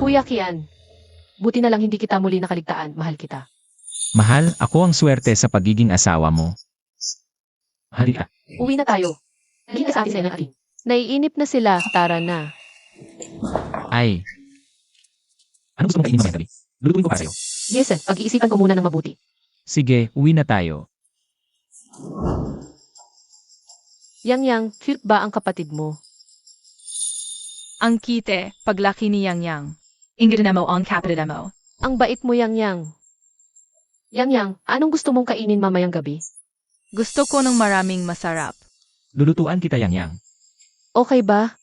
Kuya Kian, buti na lang hindi kita muli nakaligtaan, mahal kita. Mahal, ako ang swerte sa pagiging asawa mo. Halika. Uwi na tayo. Halika sa atin sa ng atin. Naiinip na sila, tara na. Ay. Ano gusto mong kainin mamayang gabi? Lulutuin ko para sa'yo. Yes, pag-iisipan ko muna ng mabuti. Sige, uwi na tayo. Yang, cute ba ang kapatid mo? Ang kite, paglaki ni Yang. Ingrid mo ang kapatid mo. Ang bait mo, Yang. Yang, anong gusto mong kainin mamayang gabi? Gusto ko ng maraming masarap. Lulutuan kita Yang. Okay ba?